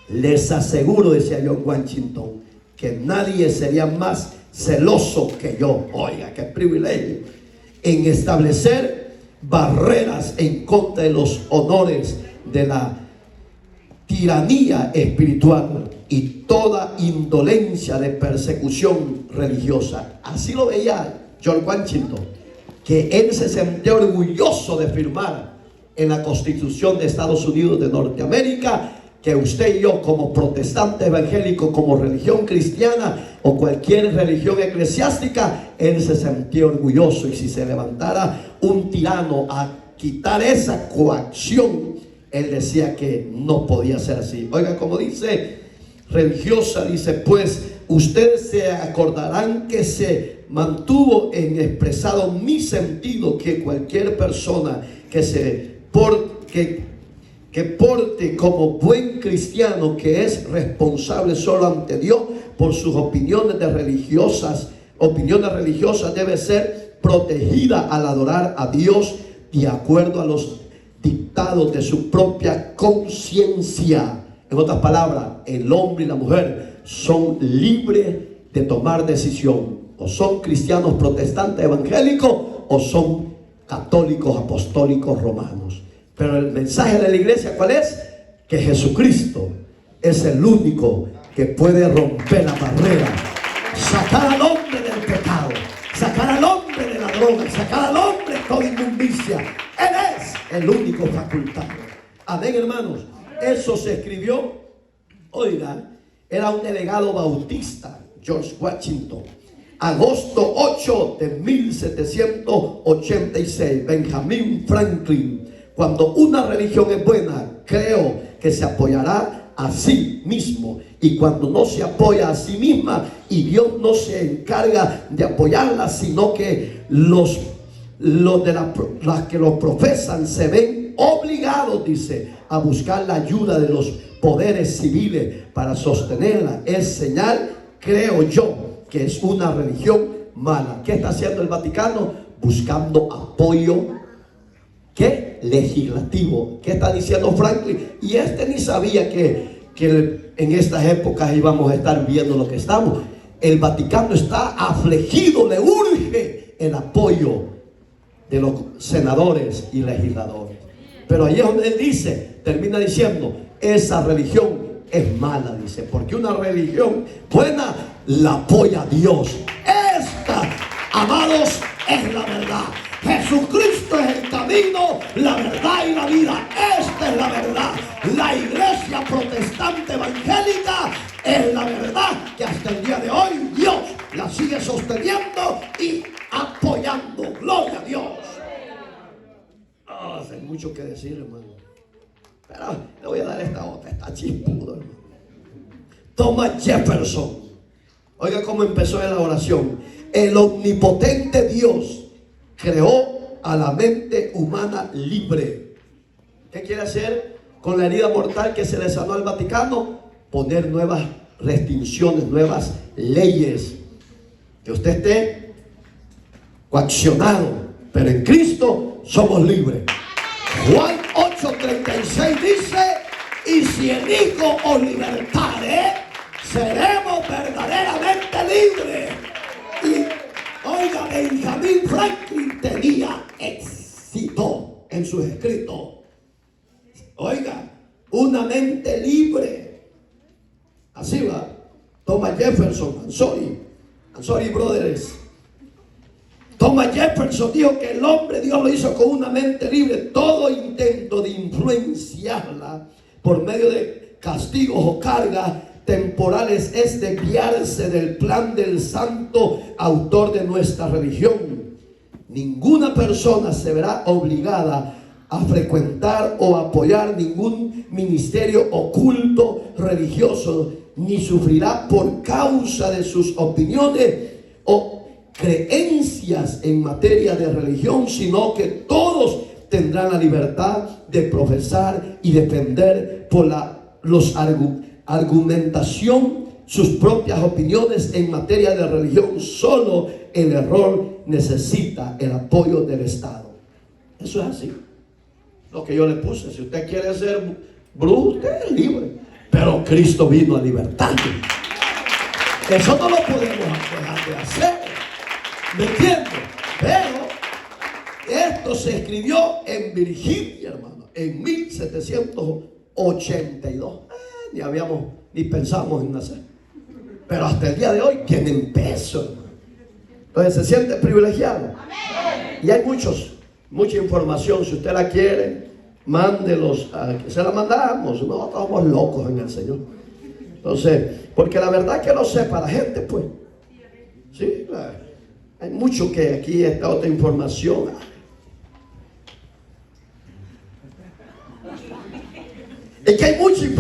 les aseguro, decía George Washington, que nadie sería más celoso que yo. Oiga, qué privilegio, en establecer barreras en contra de los honores de la tiranía espiritual y toda indolencia de persecución religiosa. Así lo veía George Washington, que él se sentía orgulloso de firmar en la Constitución de Estados Unidos de Norteamérica, que usted y yo, como protestantes evangélicos, como religión cristiana o cualquier religión eclesiástica, él se sentía orgulloso. Y si se levantara un tirano a quitar esa coacción, él decía que no podía ser así. Oiga, como dice religiosa, dice: pues ustedes se acordarán que se mantuvo en expresado mi sentido que cualquier persona que porte como buen cristiano, que es responsable solo ante Dios por sus opiniones religiosas, debe ser protegida al adorar a Dios de acuerdo a los dictados de su propia conciencia. En otras palabras, el hombre y la mujer son libres de tomar decisión. O son cristianos protestantes evangélicos o son católicos apostólicos romanos. Pero el mensaje de la iglesia, ¿cuál es? Que Jesucristo es el único que puede romper la barrera, sacar al hombre del droga, sacar al hombre de toda inmundicia. Él es el único facultado. Amén, hermanos. Eso se escribió, oiga, era un delegado bautista, George Washington. Agosto 8 de 1786, Benjamin Franklin. Cuando una religión es buena, creo que se apoyará a sí mismo. Y cuando no se apoya a sí misma y Dios no se encarga de apoyarla, sino que los de las que lo profesan se ven obligados, dice, a buscar la ayuda de los poderes civiles para sostenerla, es señal, creo yo, que es una religión mala. ¿Qué está haciendo el Vaticano? Buscando apoyo, ¿qué? Legislativo. ¿Qué está diciendo Franklin? Y ni sabía que en estas épocas íbamos a estar viendo lo que estamos. El Vaticano está afligido, le urge el apoyo de los senadores y legisladores. Pero ahí es donde él dice, termina diciendo, esa religión es mala, dice, porque una religión buena la apoya Dios. Esta, amados, es la verdad. Jesucristo es el camino, la verdad y la vida. Esta es la verdad. La iglesia protestante evangélica es la verdad que hasta el día de hoy Dios la sigue sosteniendo y apoyando. Gloria a Dios. Hay mucho que decir, hermano, pero le voy a dar esta otra, esta chispuda, hermano. Thomas Jefferson. Oiga cómo empezó en la oración. El omnipotente Dios creó a la mente humana libre. ¿Qué quiere hacer con la herida mortal que se le sanó al Vaticano? Poner nuevas restricciones, nuevas leyes, que usted esté coaccionado, pero en Cristo somos libres. Juan 8:36 dice, y si el Hijo os libertare, seremos verdaderamente libres. Y oiga, Benjamin Franklin tenía éxito en sus escritos. Oiga, una mente libre. Así va. Thomas Jefferson, I'm sorry brothers. Thomas Jefferson dijo que el hombre Dios lo hizo con una mente libre. Todo intento de influenciarla por medio de castigos o cargas temporales es desviarse del plan del santo autor de nuestra religión. Ninguna persona se verá obligada a frecuentar o apoyar ningún ministerio oculto religioso, ni sufrirá por causa de sus opiniones o creencias en materia de religión, sino que todos tendrán la libertad de profesar y defender por argumentación sus propias opiniones en materia de religión. Solo el error necesita el apoyo del Estado. Eso es así. Lo que yo le puse, si usted quiere ser brujo, usted es libre, pero Cristo vino a libertarle. Eso no lo podemos dejar de hacer, ¿me entiende? Pero esto se escribió en Virginia, hermano, en 1782. Ni pensamos en nacer, pero hasta el día de hoy tienen peso, hermano. Entonces se siente privilegiado. Y hay mucha información. Si usted la quiere, mándelos, que se la mandamos. No estamos locos en el Señor. Entonces, porque la verdad que lo sepa la gente, pues. Sí, hay mucho que aquí está otra información. Es que hay mucha información.